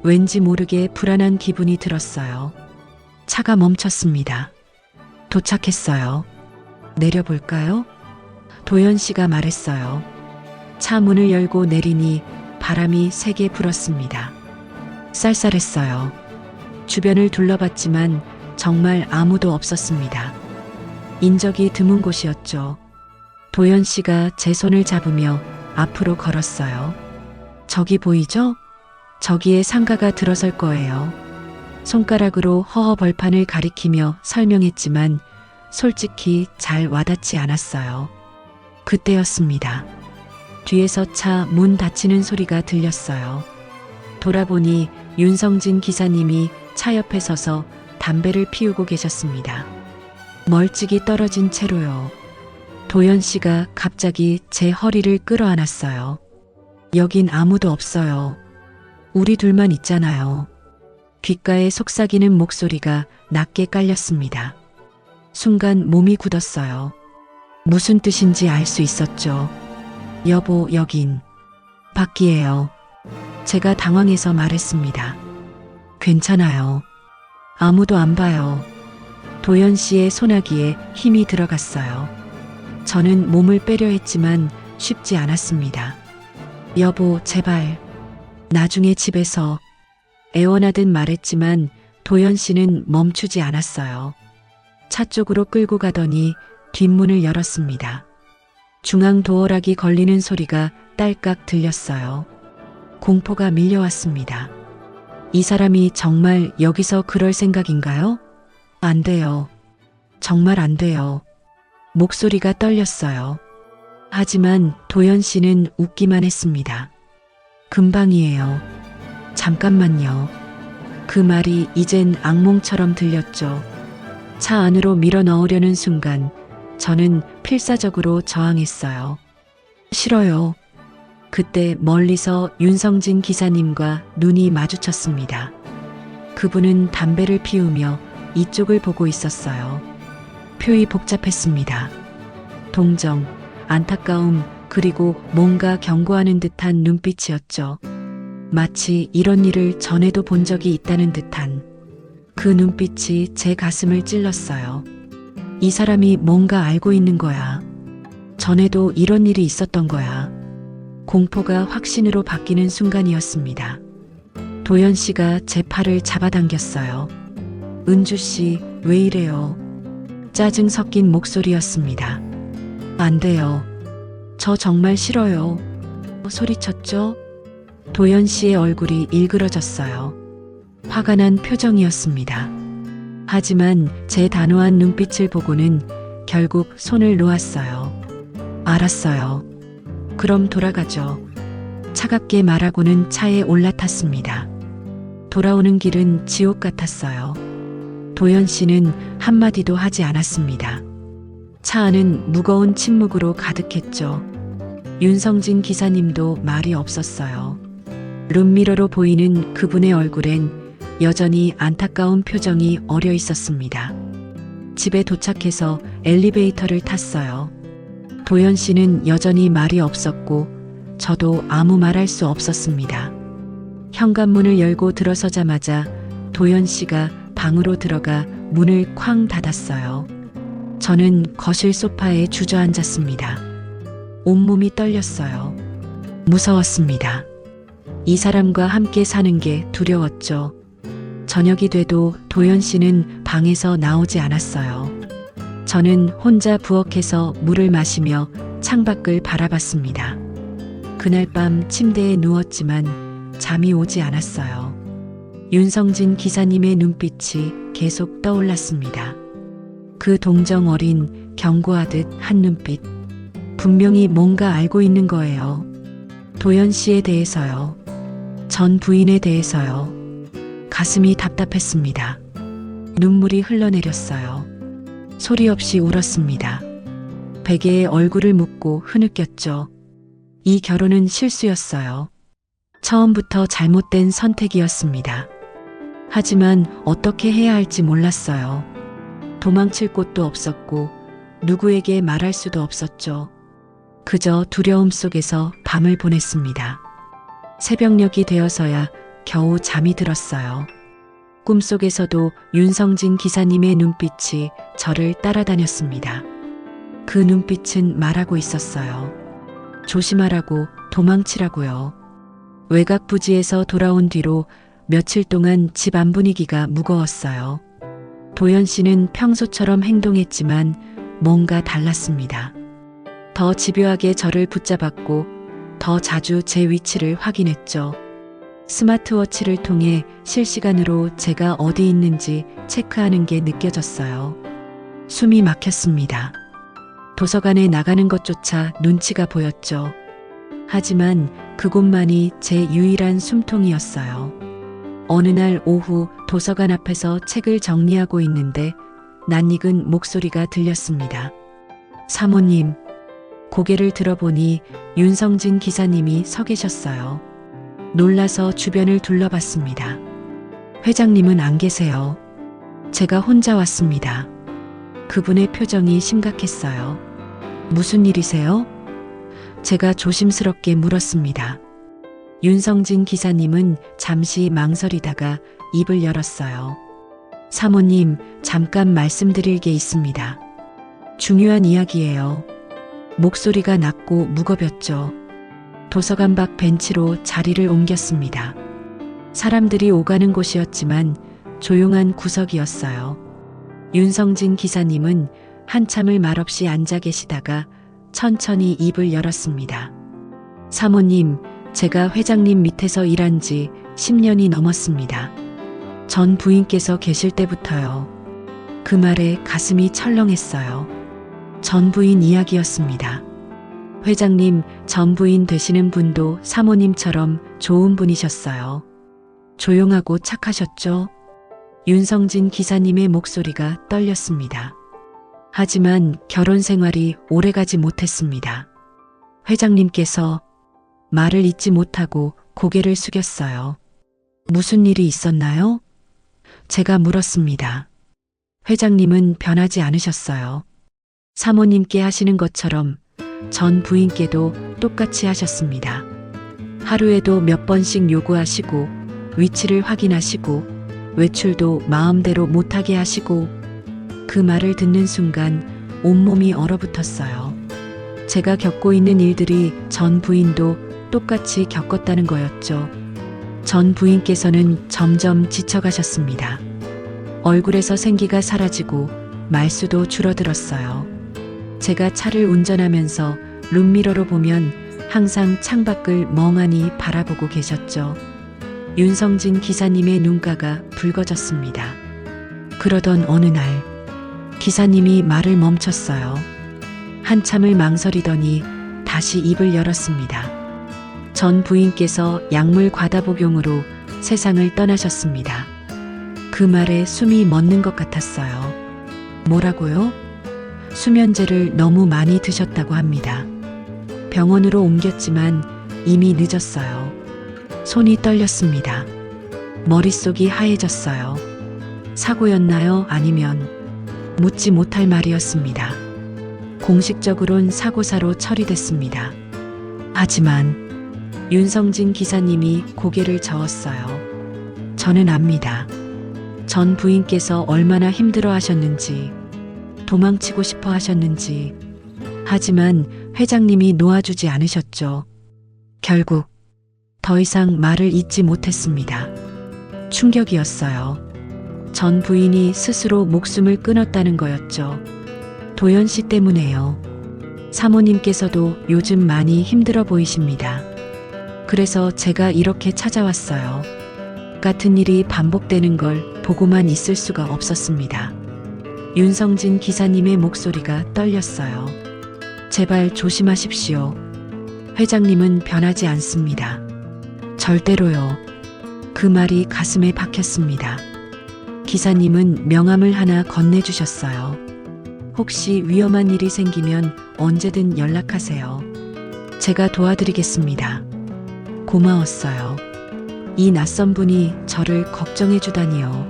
왠지 모르게 불안한 기분이 들었어요. 차가 멈췄습니다. 도착했어요. 내려볼까요? 도연 씨가 말했어요. 차 문을 열고 내리니 바람이 세게 불었습니다. 쌀쌀했어요. 주변을 둘러봤지만 정말 아무도 없었습니다. 인적이 드문 곳이었죠. 도연 씨가 제 손을 잡으며 앞으로 걸었어요. 저기 보이죠? 저기에 상가가 들어설 거예요. 손가락으로 허허 벌판을 가리키며 설명했지만 솔직히 잘 와닿지 않았어요. 그때였습니다. 뒤에서 차 문 닫히는 소리가 들렸어요. 돌아보니 윤성진 기사님이 차 옆에 서서 담배를 피우고 계셨습니다. 멀찍이 떨어진 채로요. 도연 씨가 갑자기 제 허리를 끌어안았어요. 여긴 아무도 없어요. 우리 둘만 있잖아요. 귓가에 속삭이는 목소리가 낮게 깔렸습니다. 순간 몸이 굳었어요. 무슨 뜻인지 알 수 있었죠. 여보, 여긴 밖이에요. 제가 당황해서 말했습니다. 괜찮아요. 아무도 안 봐요. 도연 씨의 소나기에 힘이 들어갔어요. 저는 몸을 빼려 했지만 쉽지 않았습니다. 여보, 제발. 나중에 집에서 애원하듯 말했지만 도연 씨는 멈추지 않았어요. 차 쪽으로 끌고 가더니 뒷문을 열었습니다. 중앙 도어락이 걸리는 소리가 딸깍 들렸어요. 공포가 밀려왔습니다. 이 사람이 정말 여기서 그럴 생각인가요? 안 돼요. 정말 안 돼요. 목소리가 떨렸어요. 하지만 도연 씨는 웃기만 했습니다. 금방이에요. 잠깐만요. 그 말이 이젠 악몽처럼 들렸죠. 차 안으로 밀어 넣으려는 순간 저는 필사적으로 저항했어요. 싫어요. 그때 멀리서 윤성진 기사님과 눈이 마주쳤습니다. 그분은 담배를 피우며 이쪽을 보고 있었어요. 표히 복잡했습니다. 동정, 안타까움, 그리고 뭔가 경고하는 듯한 눈빛이었죠. 마치 이런 일을 전에도 본 적이 있다는 듯한 그 눈빛이 제 가슴을 찔렀어요. 이 사람이 뭔가 알고 있는 거야. 전에도 이런 일이 있었던 거야. 공포가 확신으로 바뀌는 순간이었습니다. 도연 씨가 제 팔을 잡아당겼어요. 은주 씨, 왜 이래요? 짜증 섞인 목소리였습니다. 안 돼요. 저 정말 싫어요. 소리쳤죠? 도연 씨의 얼굴이 일그러졌어요. 화가 난 표정이었습니다. 하지만 제 단호한 눈빛을 보고는 결국 손을 놓았어요. 알았어요. 그럼 돌아가죠. 차갑게 말하고는 차에 올라탔습니다. 돌아오는 길은 지옥 같았어요. 도연 씨는 한마디도 하지 않았습니다. 차 안은 무거운 침묵으로 가득했죠. 윤성진 기사님도 말이 없었어요. 룸미러로 보이는 그분의 얼굴엔 여전히 안타까운 표정이 어려 있었습니다. 집에 도착해서 엘리베이터를 탔어요. 도연 씨는 여전히 말이 없었고 저도 아무 말할 수 없었습니다. 현관문을 열고 들어서자마자 도연 씨가 방으로 들어가 문을 쾅 닫았어요. 저는 거실 소파에 주저앉았습니다. 온몸이 떨렸어요. 무서웠습니다. 이 사람과 함께 사는 게 두려웠죠. 저녁이 돼도 도연 씨는 방에서 나오지 않았어요. 저는 혼자 부엌에서 물을 마시며 창밖을 바라봤습니다. 그날 밤 침대에 누웠지만 잠이 오지 않았어요. 윤성진 기사님의 눈빛이 계속 떠올랐습니다. 그 동정 어린 경고하듯 한 눈빛. 분명히 뭔가 알고 있는 거예요. 도연 씨에 대해서요. 전 부인에 대해서요. 가슴이 답답했습니다. 눈물이 흘러내렸어요. 소리 없이 울었습니다. 베개에 얼굴을 묻고 흐느꼈죠. 이 결혼은 실수였어요. 처음부터 잘못된 선택이었습니다. 하지만 어떻게 해야 할지 몰랐어요. 도망칠 곳도 없었고 누구에게 말할 수도 없었죠. 그저 두려움 속에서 밤을 보냈습니다. 새벽녘이 되어서야 겨우 잠이 들었어요. 꿈속에서도 윤성진 기사님의 눈빛이 저를 따라다녔습니다. 그 눈빛은 말하고 있었어요. 조심하라고, 도망치라고요. 외곽 부지에서 돌아온 뒤로 며칠 동안 집 안 분위기가 무거웠어요. 도연 씨는 평소처럼 행동했지만 뭔가 달랐습니다. 더 집요하게 저를 붙잡았고 더 자주 제 위치를 확인했죠. 스마트워치를 통해 실시간으로 제가 어디 있는지 체크하는 게 느껴졌어요. 숨이 막혔습니다. 도서관에 나가는 것조차 눈치가 보였죠. 하지만 그곳만이 제 유일한 숨통이었어요. 어느 날 오후 도서관 앞에서 책을 정리하고 있는데 낯익은 목소리가 들렸습니다. 사모님. 고개를 들어보니 윤성진 기사님이 서 계셨어요. 놀라서 주변을 둘러봤습니다. 회장님은 안 계세요. 제가 혼자 왔습니다. 그분의 표정이 심각했어요. 무슨 일이세요? 제가 조심스럽게 물었습니다. 윤성진 기사님은 잠시 망설이다가 입을 열었어요. 사모님, 잠깐 말씀드릴 게 있습니다. 중요한 이야기예요. 목소리가 낮고 무겁였죠. 도서관 밖 벤치로 자리를 옮겼습니다. 사람들이 오가는 곳이었지만 조용한 구석이었어요. 윤성진 기사님은 한참을 말없이 앉아 계시다가 천천히 입을 열었습니다. 사모님, 제가 회장님 밑에서 일한 지 10년이 넘었습니다. 전 부인께서 계실 때부터요. 그 말에 가슴이 철렁했어요. 전 부인 이야기였습니다. 회장님, 전 부인 되시는 분도 사모님처럼 좋은 분이셨어요. 조용하고 착하셨죠? 윤성진 기사님의 목소리가 떨렸습니다. 하지만 결혼 생활이 오래가지 못했습니다. 회장님께서 말을 잇지 못하고 고개를 숙였어요. 무슨 일이 있었나요? 제가 물었습니다. 회장님은 변하지 않으셨어요. 사모님께 하시는 것처럼 전 부인께도 똑같이 하셨습니다. 하루에도 몇 번씩 요구하시고 위치를 확인하시고 외출도 마음대로 못하게 하시고 그 말을 듣는 순간 온몸이 얼어붙었어요. 제가 겪고 있는 일들이 전 부인도 똑같이 겪었다는 거였죠. 전 부인께서는 점점 지쳐가셨습니다. 얼굴에서 생기가 사라지고 말수도 줄어들었어요. 제가 차를 운전하면서 룸미러로 보면 항상 창밖을 멍하니 바라보고 계셨죠. 윤성진 기사님의 눈가가 붉어졌습니다. 그러던 어느 날 기사님이 말을 멈췄어요. 한참을 망설이더니 다시 입을 열었습니다. 전 부인께서 약물 과다 복용으로 세상을 떠나셨습니다. 그 말에 숨이 멎는 것 같았어요. 뭐라고요? 수면제를 너무 많이 드셨다고 합니다. 병원으로 옮겼지만 이미 늦었어요. 손이 떨렸습니다. 머릿속이 하얘졌어요. 사고였나요? 아니면 묻지 못할 말이었습니다. 공식적으론 사고사로 처리됐습니다. 하지만 윤성진 기사님이 고개를 저었어요. 저는 압니다. 전 부인께서 얼마나 힘들어 하셨는지, 도망치고 싶어 하셨는지. 하지만 회장님이 놓아주지 않으셨죠. 결국 더 이상 말을 잇지 못했습니다. 충격이었어요. 전 부인이 스스로 목숨을 끊었다는 거였죠. 도연 씨 때문에요. 사모님께서도 요즘 많이 힘들어 보이십니다. 그래서 제가 이렇게 찾아왔어요. 같은 일이 반복되는 걸 보고만 있을 수가 없었습니다. 윤성진 기사님의 목소리가 떨렸어요. 제발 조심하십시오. 회장님은 변하지 않습니다. 절대로요. 그 말이 가슴에 박혔습니다. 기사님은 명함을 하나 건네주셨어요. 혹시 위험한 일이 생기면 언제든 연락하세요. 제가 도와드리겠습니다. 고마웠어요. 이 낯선 분이 저를 걱정해 주다니요.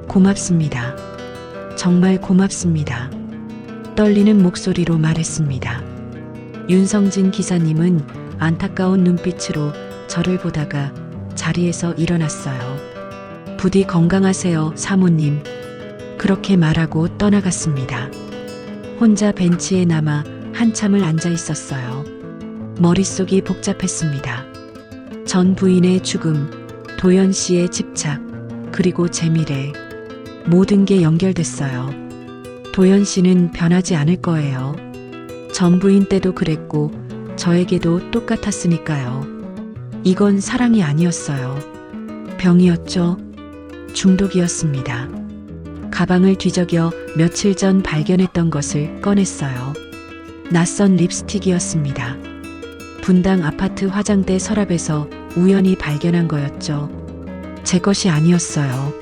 고맙습니다. 정말 고맙습니다. 떨리는 목소리로 말했습니다. 윤성진 기사님은 안타까운 눈빛으로 저를 보다가 자리에서 일어났어요. 부디 건강하세요, 사모님. 그렇게 말하고 떠나갔습니다. 혼자 벤치에 남아 한참을 앉아 있었어요. 머릿속이 복잡했습니다. 전 부인의 죽음, 도연 씨의 집착, 그리고 제 미래. 모든 게 연결됐어요. 도연 씨는 변하지 않을 거예요. 전 부인 때도 그랬고 저에게도 똑같았으니까요. 이건 사랑이 아니었어요. 병이었죠. 중독이었습니다. 가방을 뒤적여 며칠 전 발견했던 것을 꺼냈어요. 낯선 립스틱이었습니다. 분당 아파트 화장대 서랍에서 우연히 발견한 거였죠. 제 것이 아니었어요.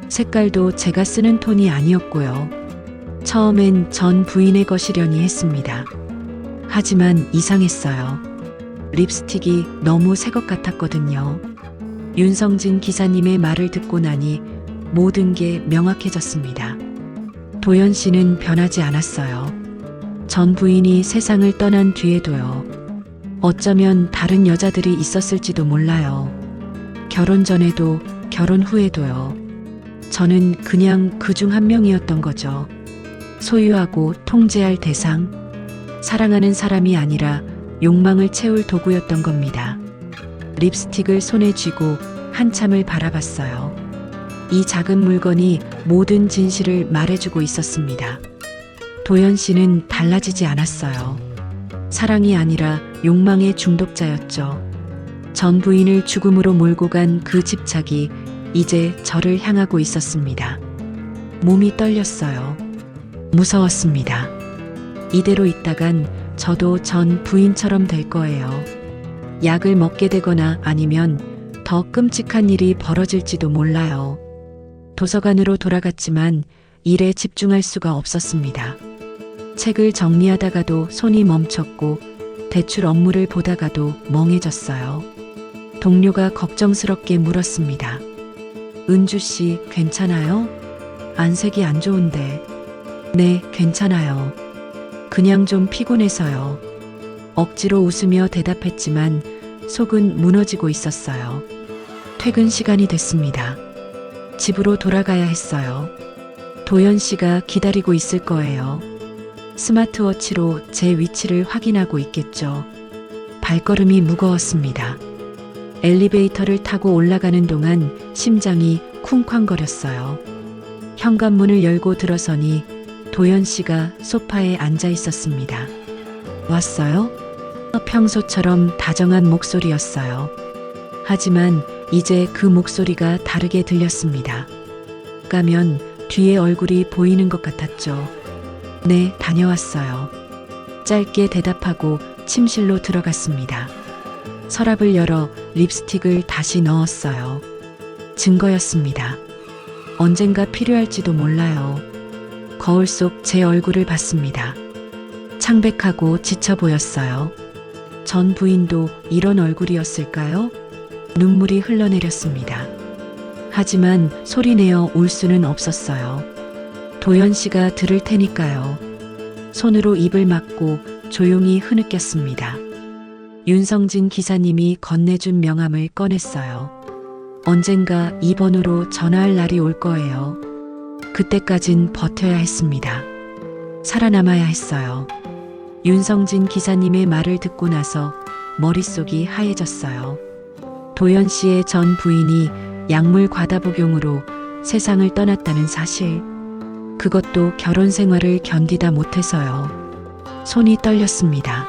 색깔도 제가 쓰는 톤이 아니었고요. 처음엔 전 부인의 것이려니 했습니다. 하지만 이상했어요. 립스틱이 너무 새 것 같았거든요. 윤성진 기사님의 말을 듣고 나니 모든 게 명확해졌습니다. 도연 씨는 변하지 않았어요. 전 부인이 세상을 떠난 뒤에도요. 어쩌면 다른 여자들이 있었을지도 몰라요. 결혼 전에도 결혼 후에도요. 저는 그냥 그중 한 명이었던 거죠. 소유하고 통제할 대상, 사랑하는 사람이 아니라 욕망을 채울 도구였던 겁니다. 립스틱을 손에 쥐고 한참을 바라봤어요. 이 작은 물건이 모든 진실을 말해주고 있었습니다. 도연 씨는 달라지지 않았어요. 사랑이 아니라 욕망의 중독자였죠. 전 부인을 죽음으로 몰고 간 그 집착이 이제 저를 향하고 있었습니다. 몸이 떨렸어요. 무서웠습니다. 이대로 있다간 저도 전 부인처럼 될 거예요. 약을 먹게 되거나 아니면 더 끔찍한 일이 벌어질지도 몰라요. 도서관으로 돌아갔지만 일에 집중할 수가 없었습니다. 책을 정리하다가도 손이 멈췄고 대출 업무를 보다가도 멍해졌어요. 동료가 걱정스럽게 물었습니다. 은주 씨 괜찮아요? 안색이 안 좋은데. 네, 괜찮아요. 그냥 좀 피곤해서요. 억지로 웃으며 대답했지만 속은 무너지고 있었어요. 퇴근 시간이 됐습니다. 집으로 돌아가야 했어요. 도연 씨가 기다리고 있을 거예요. 스마트워치로 제 위치를 확인하고 있겠죠. 발걸음이 무거웠습니다. 엘리베이터를 타고 올라가는 동안 심장이 쿵쾅거렸어요. 현관문을 열고 들어서니 도연 씨가 소파에 앉아 있었습니다. 왔어요? 평소처럼 다정한 목소리였어요. 하지만 이제 그 목소리가 다르게 들렸습니다. 가면 뒤에 얼굴이 보이는 것 같았죠. 네, 다녀왔어요. 짧게 대답하고 침실로 들어갔습니다. 서랍을 열어 립스틱을 다시 넣었어요. 증거였습니다. 언젠가 필요할지도 몰라요. 거울 속 제 얼굴을 봤습니다. 창백하고 지쳐 보였어요. 전 부인도 이런 얼굴이었을까요? 눈물이 흘러내렸습니다. 하지만 소리내어 울 수는 없었어요. 도연 씨가 들을 테니까요. 손으로 입을 막고 조용히 흐느꼈습니다. 윤성진 기사님이 건네준 명함을 꺼냈어요. 언젠가 이 번호로 전화할 날이 올 거예요. 그때까진 버텨야 했습니다. 살아남아야 했어요. 윤성진 기사님의 말을 듣고 나서 머릿속이 하얘졌어요. 도연 씨의 전 부인이 약물 과다 복용으로 세상을 떠났다는 사실. 그것도 결혼 생활을 견디다 못해서요. 손이 떨렸습니다.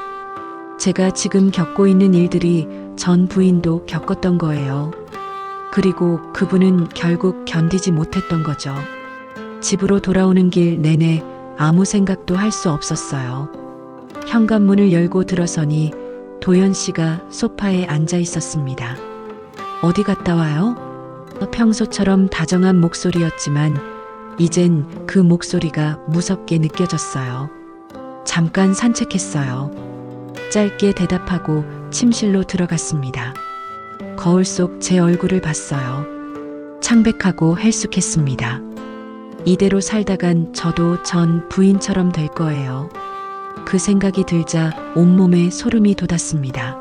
제가 지금 겪고 있는 일들이 전 부인도 겪었던 거예요. 그리고 그분은 결국 견디지 못했던 거죠. 집으로 돌아오는 길 내내 아무 생각도 할 수 없었어요. 현관문을 열고 들어서니 도연 씨가 소파에 앉아 있었습니다. 어디 갔다 와요? 평소처럼 다정한 목소리였지만 이젠 그 목소리가 무섭게 느껴졌어요. 잠깐 산책했어요. 짧게 대답하고 침실로 들어갔습니다. 거울 속 제 얼굴을 봤어요. 창백하고 헬쑥했습니다. 이대로 살다간 저도 전 부인처럼 될 거예요. 그 생각이 들자 온몸에 소름이 돋았습니다.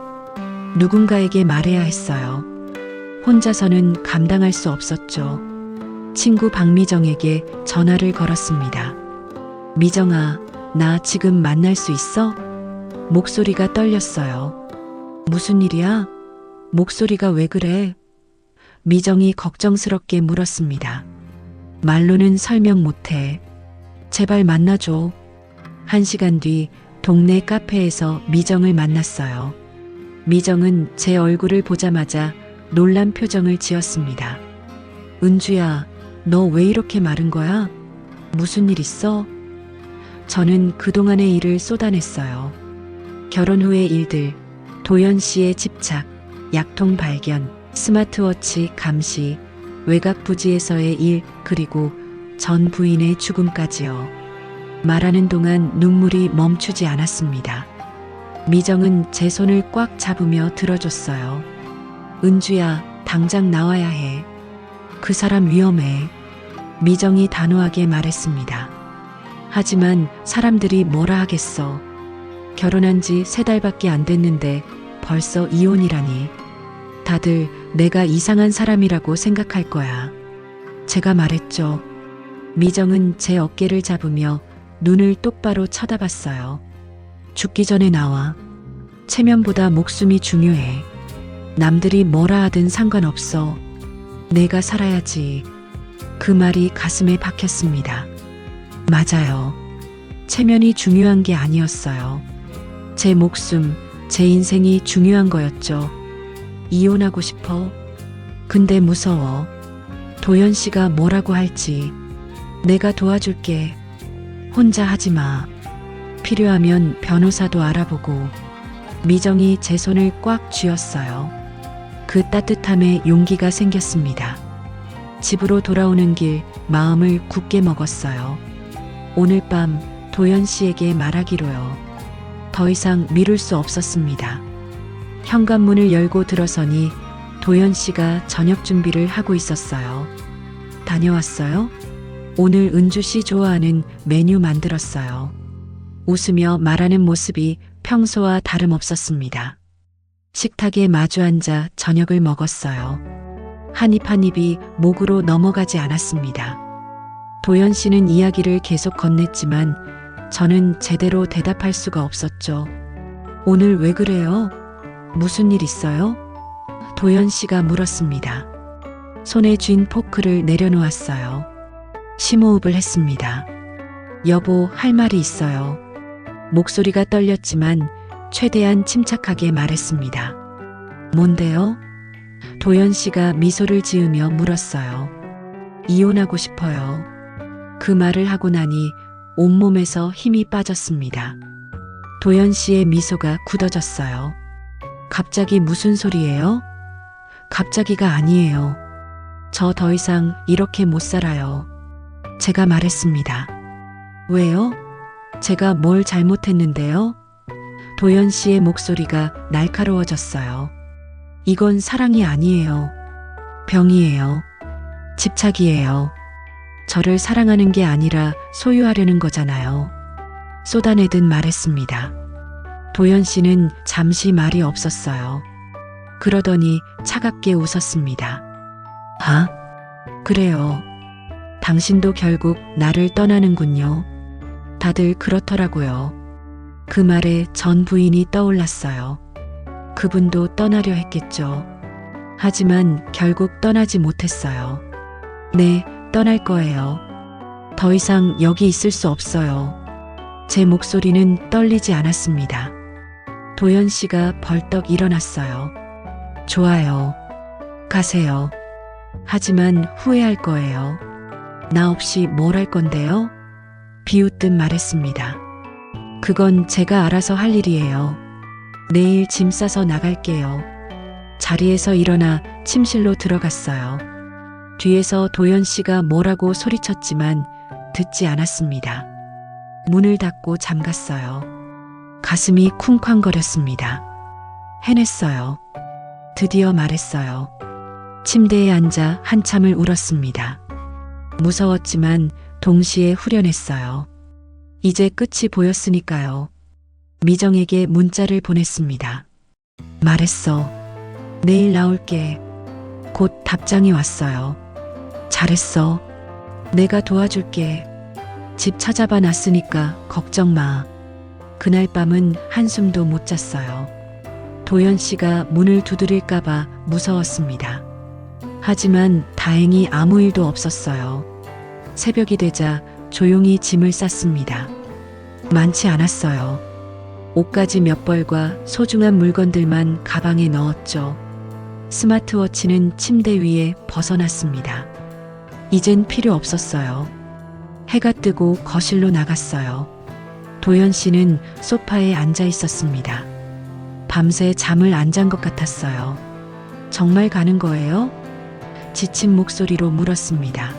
누군가에게 말해야 했어요. 혼자서는 감당할 수 없었죠. 친구 박미정에게 전화를 걸었습니다. 미정아, 나 지금 만날 수 있어? 목소리가 떨렸어요. 무슨 일이야? 목소리가 왜 그래? 미정이 걱정스럽게 물었습니다. 말로는 설명 못해. 제발 만나줘. 1시간 뒤 동네 카페에서 미정을 만났어요. 미정은 제 얼굴을 보자마자 놀란 표정을 지었습니다. 은주야, 너 왜 이렇게 마른 거야? 무슨 일 있어? 저는 그동안의 일을 쏟아냈어요. 결혼 후의 일들, 도연 씨의 집착, 약통 발견, 스마트워치 감시, 외곽 부지에서의 일, 그리고 전 부인의 죽음까지요. 말하는 동안 눈물이 멈추지 않았습니다. 미정은 제 손을 꽉 잡으며 들어줬어요. 은주야, 당장 나와야 해. 그 사람 위험해. 미정이 단호하게 말했습니다. 하지만 사람들이 뭐라 하겠어. 결혼한 지 3달밖에 안 됐는데 벌써 이혼이라니. 다들 내가 이상한 사람이라고 생각할 거야. 제가 말했죠. 미정은 제 어깨를 잡으며 눈을 똑바로 쳐다봤어요. 죽기 전에 나와. 체면보다 목숨이 중요해. 남들이 뭐라 하든 상관없어. 내가 살아야지. 그 말이 가슴에 박혔습니다. 맞아요. 체면이 중요한 게 아니었어요. 제 목숨, 제 인생이 중요한 거였죠. 이혼하고 싶어. 근데 무서워. 도연 씨가 뭐라고 할지. 내가 도와줄게. 혼자 하지 마. 필요하면 변호사도 알아보고. 미정이 제 손을 꽉 쥐었어요. 그 따뜻함에 용기가 생겼습니다. 집으로 돌아오는 길 마음을 굳게 먹었어요. 오늘 밤 도연 씨에게 말하기로요. 더 이상 미룰 수 없었습니다. 현관문을 열고 들어서니 도연 씨가 저녁 준비를 하고 있었어요. 다녀왔어요? 오늘 은주 씨 좋아하는 메뉴 만들었어요. 웃으며 말하는 모습이 평소와 다름없었습니다. 식탁에 마주 앉아 저녁을 먹었어요. 한 입 한 입이 목으로 넘어가지 않았습니다. 도연 씨는 이야기를 계속 건넸지만 저는 제대로 대답할 수가 없었죠. 오늘 왜 그래요? 무슨 일 있어요? 도연 씨가 물었습니다. 손에 쥔 포크를 내려놓았어요. 심호흡을 했습니다. 여보, 할 말이 있어요. 목소리가 떨렸지만 최대한 침착하게 말했습니다. 뭔데요? 도연 씨가 미소를 지으며 물었어요. 이혼하고 싶어요. 그 말을 하고 나니 온몸에서 힘이 빠졌습니다. 도연 씨의 미소가 굳어졌어요. 갑자기 무슨 소리예요? 갑자기가 아니에요. 저 더 이상 이렇게 못 살아요. 제가 말했습니다. 왜요? 제가 뭘 잘못했는데요? 도연 씨의 목소리가 날카로워졌어요. 이건 사랑이 아니에요. 병이에요. 집착이에요. 저를 사랑하는 게 아니라 소유하려는 거잖아요. 쏟아내듯 말했습니다. 도연 씨는 잠시 말이 없었어요. 그러더니 차갑게 웃었습니다. 아? 그래요. 당신도 결국 나를 떠나는군요. 다들 그렇더라고요. 그 말에 전 부인이 떠올랐어요. 그분도 떠나려 했겠죠. 하지만 결국 떠나지 못했어요. 네, 떠날 거예요. 더 이상 여기 있을 수 없어요. 제 목소리는 떨리지 않았습니다. 도연 씨가 벌떡 일어났어요. 좋아요. 가세요. 하지만 후회할 거예요. 나 없이 뭘 할 건데요? 비웃듯 말했습니다. 그건 제가 알아서 할 일이에요. 내일 짐 싸서 나갈게요. 자리에서 일어나 침실로 들어갔어요. 뒤에서 도연 씨가 뭐라고 소리쳤지만 듣지 않았습니다. 문을 닫고 잠갔어요. 가슴이 쿵쾅거렸습니다. 해냈어요. 드디어 말했어요. 침대에 앉아 한참을 울었습니다. 무서웠지만 동시에 후련했어요. 이제 끝이 보였으니까요. 미정에게 문자를 보냈습니다. 말했어. 내일 나올게. 곧 답장이 왔어요. 잘했어. 내가 도와줄게. 집 찾아봐 놨으니까 걱정 마. 그날 밤은 한숨도 못 잤어요. 도연 씨가 문을 두드릴까봐 무서웠습니다. 하지만 다행히 아무 일도 없었어요. 새벽이 되자 조용히 짐을 쌌습니다. 많지 않았어요. 옷가지 몇 벌과 소중한 물건들만 가방에 넣었죠. 스마트워치는 침대 위에 벗어났습니다. 이젠 필요 없었어요. 해가 뜨고 거실로 나갔어요. 도연 씨는 소파에 앉아 있었습니다. 밤새 잠을 안 잔 것 같았어요. 정말 가는 거예요? 지친 목소리로 물었습니다.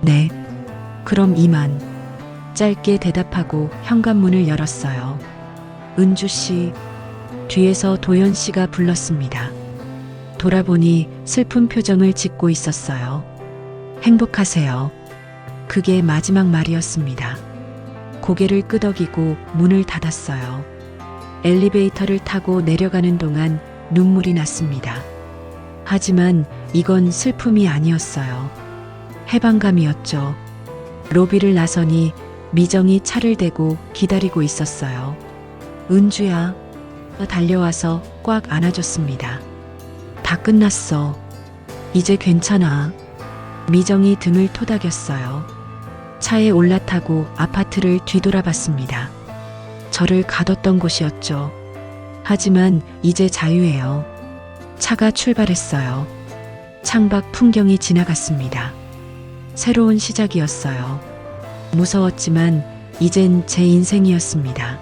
네. 그럼 이만. 짧게 대답하고 현관문을 열었어요. 은주 씨. 뒤에서 도연 씨가 불렀습니다. 돌아보니 슬픈 표정을 짓고 있었어요. 행복하세요. 그게 마지막 말이었습니다. 고개를 끄덕이고 문을 닫았어요. 엘리베이터를 타고 내려가는 동안 눈물이 났습니다. 하지만 이건 슬픔이 아니었어요. 해방감이었죠. 로비를 나서니 미정이 차를 대고 기다리고 있었어요. 은주야. 달려와서 꽉 안아줬습니다. 다 끝났어. 이제 괜찮아. 미정이 등을 토닥였어요. 차에 올라타고 아파트를 뒤돌아봤습니다. 저를 가뒀던 곳이었죠. 하지만 이제 자유예요. 차가 출발했어요. 창밖 풍경이 지나갔습니다. 새로운 시작이었어요. 무서웠지만 이젠 제 인생이었습니다.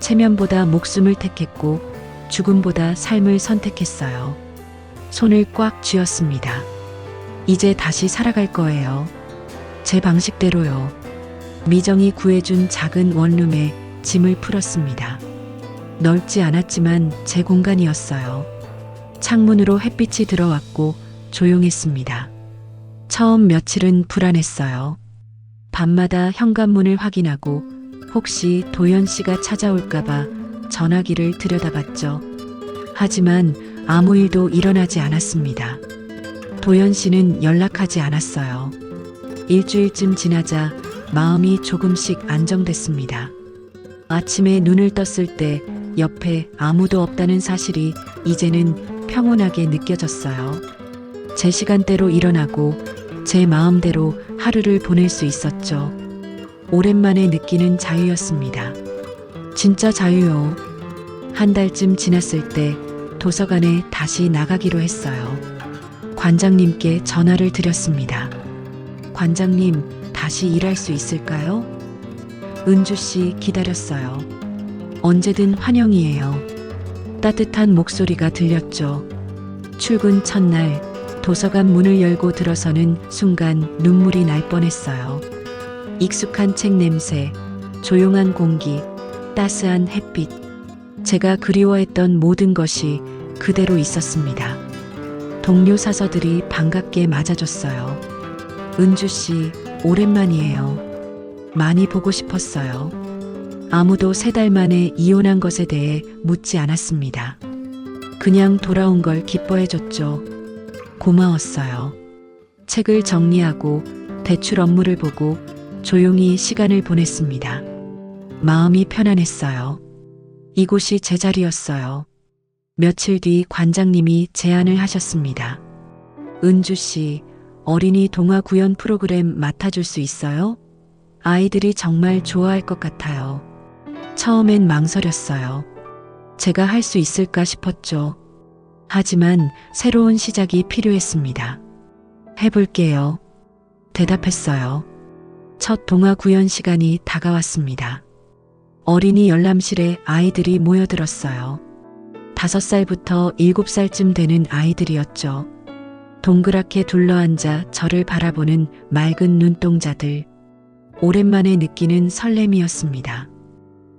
체면보다 목숨을 택했고 죽음보다 삶을 선택했어요. 손을 꽉 쥐었습니다. 이제 다시 살아갈 거예요. 제 방식대로요. 미정이 구해준 작은 원룸에 짐을 풀었습니다. 넓지 않았지만 제 공간이었어요. 창문으로 햇빛이 들어왔고 조용했습니다. 처음 며칠은 불안했어요. 밤마다 현관문을 확인하고 혹시 도연 씨가 찾아올까봐 전화기를 들여다봤죠. 하지만 아무 일도 일어나지 않았습니다. 도연 씨는 연락하지 않았어요. 일주일쯤 지나자 마음이 조금씩 안정됐습니다. 아침에 눈을 떴을 때 옆에 아무도 없다는 사실이 이제는 평온하게 느껴졌어요. 제 시간대로 일어나고 제 마음대로 하루를 보낼 수 있었죠. 오랜만에 느끼는 자유였습니다. 진짜 자유요. 한 달쯤 지났을 때 도서관에 다시 나가기로 했어요. 관장님께 전화를 드렸습니다. 관장님, 다시 일할 수 있을까요? 은주 씨 기다렸어요. 언제든 환영이에요. 따뜻한 목소리가 들렸죠. 출근 첫날 도서관 문을 열고 들어서는 순간 눈물이 날 뻔했어요. 익숙한 책 냄새, 조용한 공기, 따스한 햇빛. 제가 그리워했던 모든 것이 그대로 있었습니다. 동료 사서들이 반갑게 맞아줬어요. 은주 씨, 오랜만이에요. 많이 보고 싶었어요. 아무도 3달 만에 이혼한 것에 대해 묻지 않았습니다. 그냥 돌아온 걸 기뻐해줬죠. 고마웠어요. 책을 정리하고 대출 업무를 보고 조용히 시간을 보냈습니다. 마음이 편안했어요. 이곳이 제 자리였어요. 며칠 뒤 관장님이 제안을 하셨습니다. 은주 씨, 어린이 동화 구연 프로그램 맡아줄 수 있어요? 아이들이 정말 좋아할 것 같아요. 처음엔 망설였어요. 제가 할 수 있을까 싶었죠. 하지만 새로운 시작이 필요했습니다. 해볼게요. 대답했어요. 첫 동화 구연 시간이 다가왔습니다. 어린이 열람실에 아이들이 모여들었어요. 5살부터 7살쯤 되는 아이들이었죠. 동그랗게 둘러앉아 저를 바라보는 맑은 눈동자들. 오랜만에 느끼는 설렘이었습니다.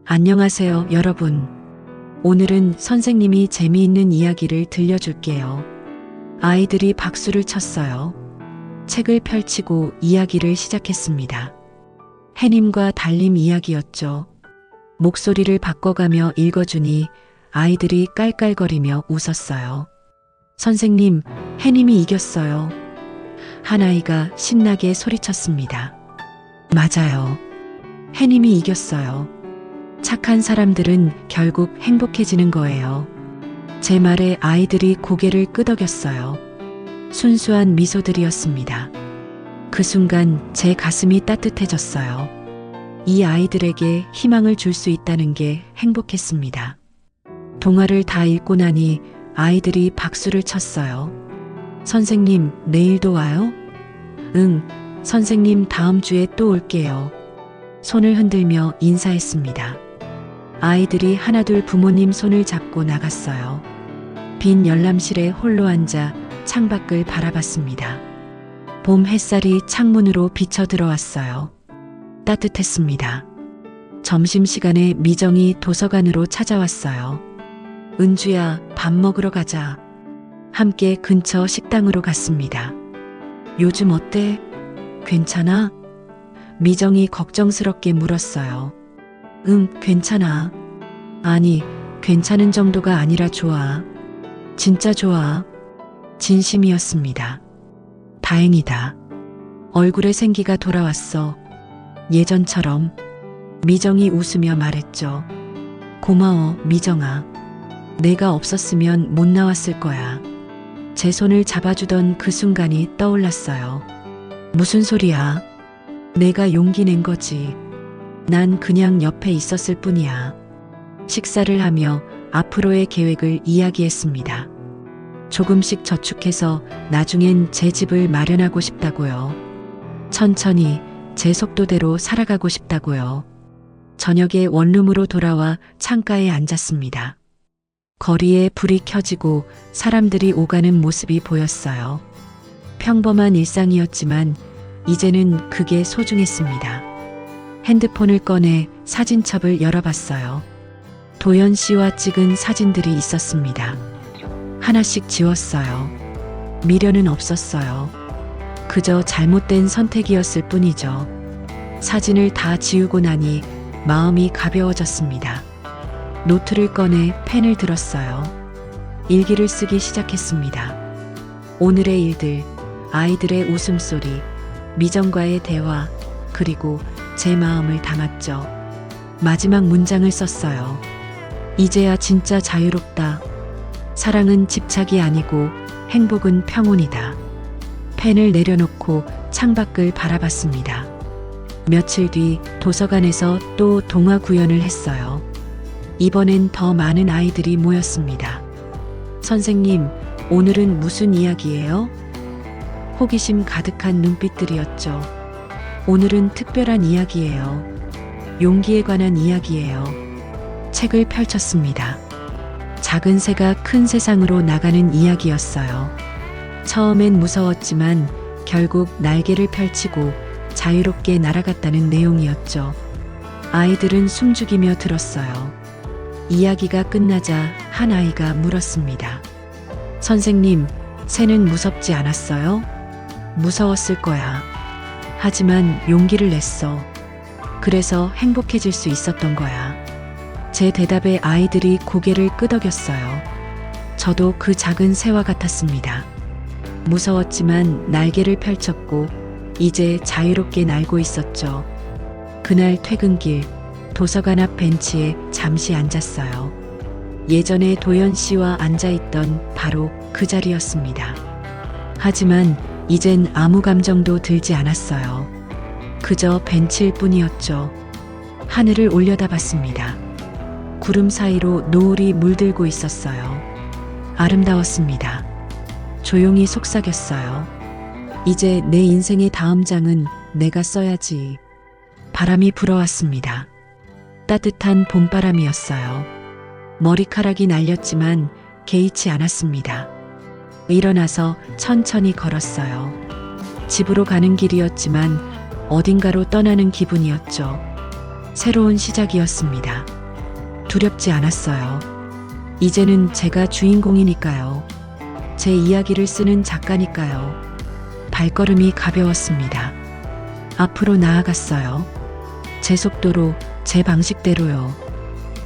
안녕하세요, 여러분. 오늘은 선생님이 재미있는 이야기를 들려줄게요. 아이들이 박수를 쳤어요. 책을 펼치고 이야기를 시작했습니다. 해님과 달님 이야기였죠. 목소리를 바꿔가며 읽어주니 아이들이 깔깔거리며 웃었어요. 선생님, 해님이 이겼어요. 한 아이가 신나게 소리쳤습니다. 맞아요. 해님이 이겼어요. 착한 사람들은 결국 행복해지는 거예요. 제 말에 아이들이 고개를 끄덕였어요. 순수한 미소들이었습니다. 그 순간 제 가슴이 따뜻해졌어요. 이 아이들에게 희망을 줄 수 있다는 게 행복했습니다. 동화를 다 읽고 나니 아이들이 박수를 쳤어요. 선생님, 내일도 와요? 응, 선생님 다음 주에 또 올게요. 손을 흔들며 인사했습니다. 아이들이 하나둘 부모님 손을 잡고 나갔어요. 빈 열람실에 홀로 앉아 창밖을 바라봤습니다. 봄 햇살이 창문으로 비쳐 들어왔어요. 따뜻했습니다. 점심시간에 미정이 도서관으로 찾아왔어요. 은주야, 밥 먹으러 가자. 함께 근처 식당으로 갔습니다. 요즘 어때? 괜찮아? 미정이 걱정스럽게 물었어요. 응, 괜찮아. 아니, 괜찮은 정도가 아니라 좋아. 진짜 좋아. 진심이었습니다. 다행이다. 얼굴에 생기가 돌아왔어. 예전처럼. 미정이 웃으며 말했죠. 고마워, 미정아. 내가 없었으면 못 나왔을 거야. 제 손을 잡아주던 그 순간이 떠올랐어요. 무슨 소리야? 내가 용기 낸 거지. 난 그냥 옆에 있었을 뿐이야. 식사를 하며 앞으로의 계획을 이야기했습니다. 조금씩 저축해서 나중엔 제 집을 마련하고 싶다고요. 천천히 제 속도대로 살아가고 싶다고요. 저녁에 원룸으로 돌아와 창가에 앉았습니다. 거리에 불이 켜지고 사람들이 오가는 모습이 보였어요. 평범한 일상이었지만 이제는 그게 소중했습니다. 핸드폰을 꺼내 사진첩을 열어봤어요. 도연 씨와 찍은 사진들이 있었습니다. 하나씩 지웠어요. 미련은 없었어요. 그저 잘못된 선택이었을 뿐이죠. 사진을 다 지우고 나니 마음이 가벼워졌습니다. 노트를 꺼내 펜을 들었어요. 일기를 쓰기 시작했습니다. 오늘의 일들, 아이들의 웃음소리, 미정과의 대화, 그리고 제 마음을 담았죠. 마지막 문장을 썼어요. 이제야 진짜 자유롭다. 사랑은 집착이 아니고 행복은 평온이다. 펜을 내려놓고 창밖을 바라봤습니다. 며칠 뒤 도서관에서 또 동화 구연을 했어요. 이번엔 더 많은 아이들이 모였습니다. 선생님, 오늘은 무슨 이야기예요? 호기심 가득한 눈빛들이었죠. 오늘은 특별한 이야기예요. 용기에 관한 이야기예요. 책을 펼쳤습니다. 작은 새가 큰 세상으로 나가는 이야기였어요. 처음엔 무서웠지만 결국 날개를 펼치고 자유롭게 날아갔다는 내용이었죠. 아이들은 숨죽이며 들었어요. 이야기가 끝나자 한 아이가 물었습니다. 선생님, 새는 무섭지 않았어요? 무서웠을 거야. 하지만 용기를 냈어. 그래서 행복해질 수 있었던 거야. 제 대답에 아이들이 고개를 끄덕였어요. 저도 그 작은 새와 같았습니다. 무서웠지만 날개를 펼쳤고 이제 자유롭게 날고 있었죠. 그날 퇴근길 도서관 앞 벤치에 잠시 앉았어요. 예전에 도연 씨와 앉아있던 바로 그 자리였습니다. 하지만 이젠 아무 감정도 들지 않았어요. 그저 벤치일 뿐이었죠. 하늘을 올려다봤습니다. 구름 사이로 노을이 물들고 있었어요. 아름다웠습니다. 조용히 속삭였어요. 이제 내 인생의 다음 장은 내가 써야지. 바람이 불어왔습니다. 따뜻한 봄바람이었어요. 머리카락이 날렸지만 개의치 않았습니다. 일어나서 천천히 걸었어요. 집으로 가는 길이었지만 어딘가로 떠나는 기분이었죠. 새로운 시작이었습니다. 두렵지 않았어요. 이제는 제가 주인공이니까요. 제 이야기를 쓰는 작가니까요. 발걸음이 가벼웠습니다. 앞으로 나아갔어요. 제 속도로, 제 방식대로요.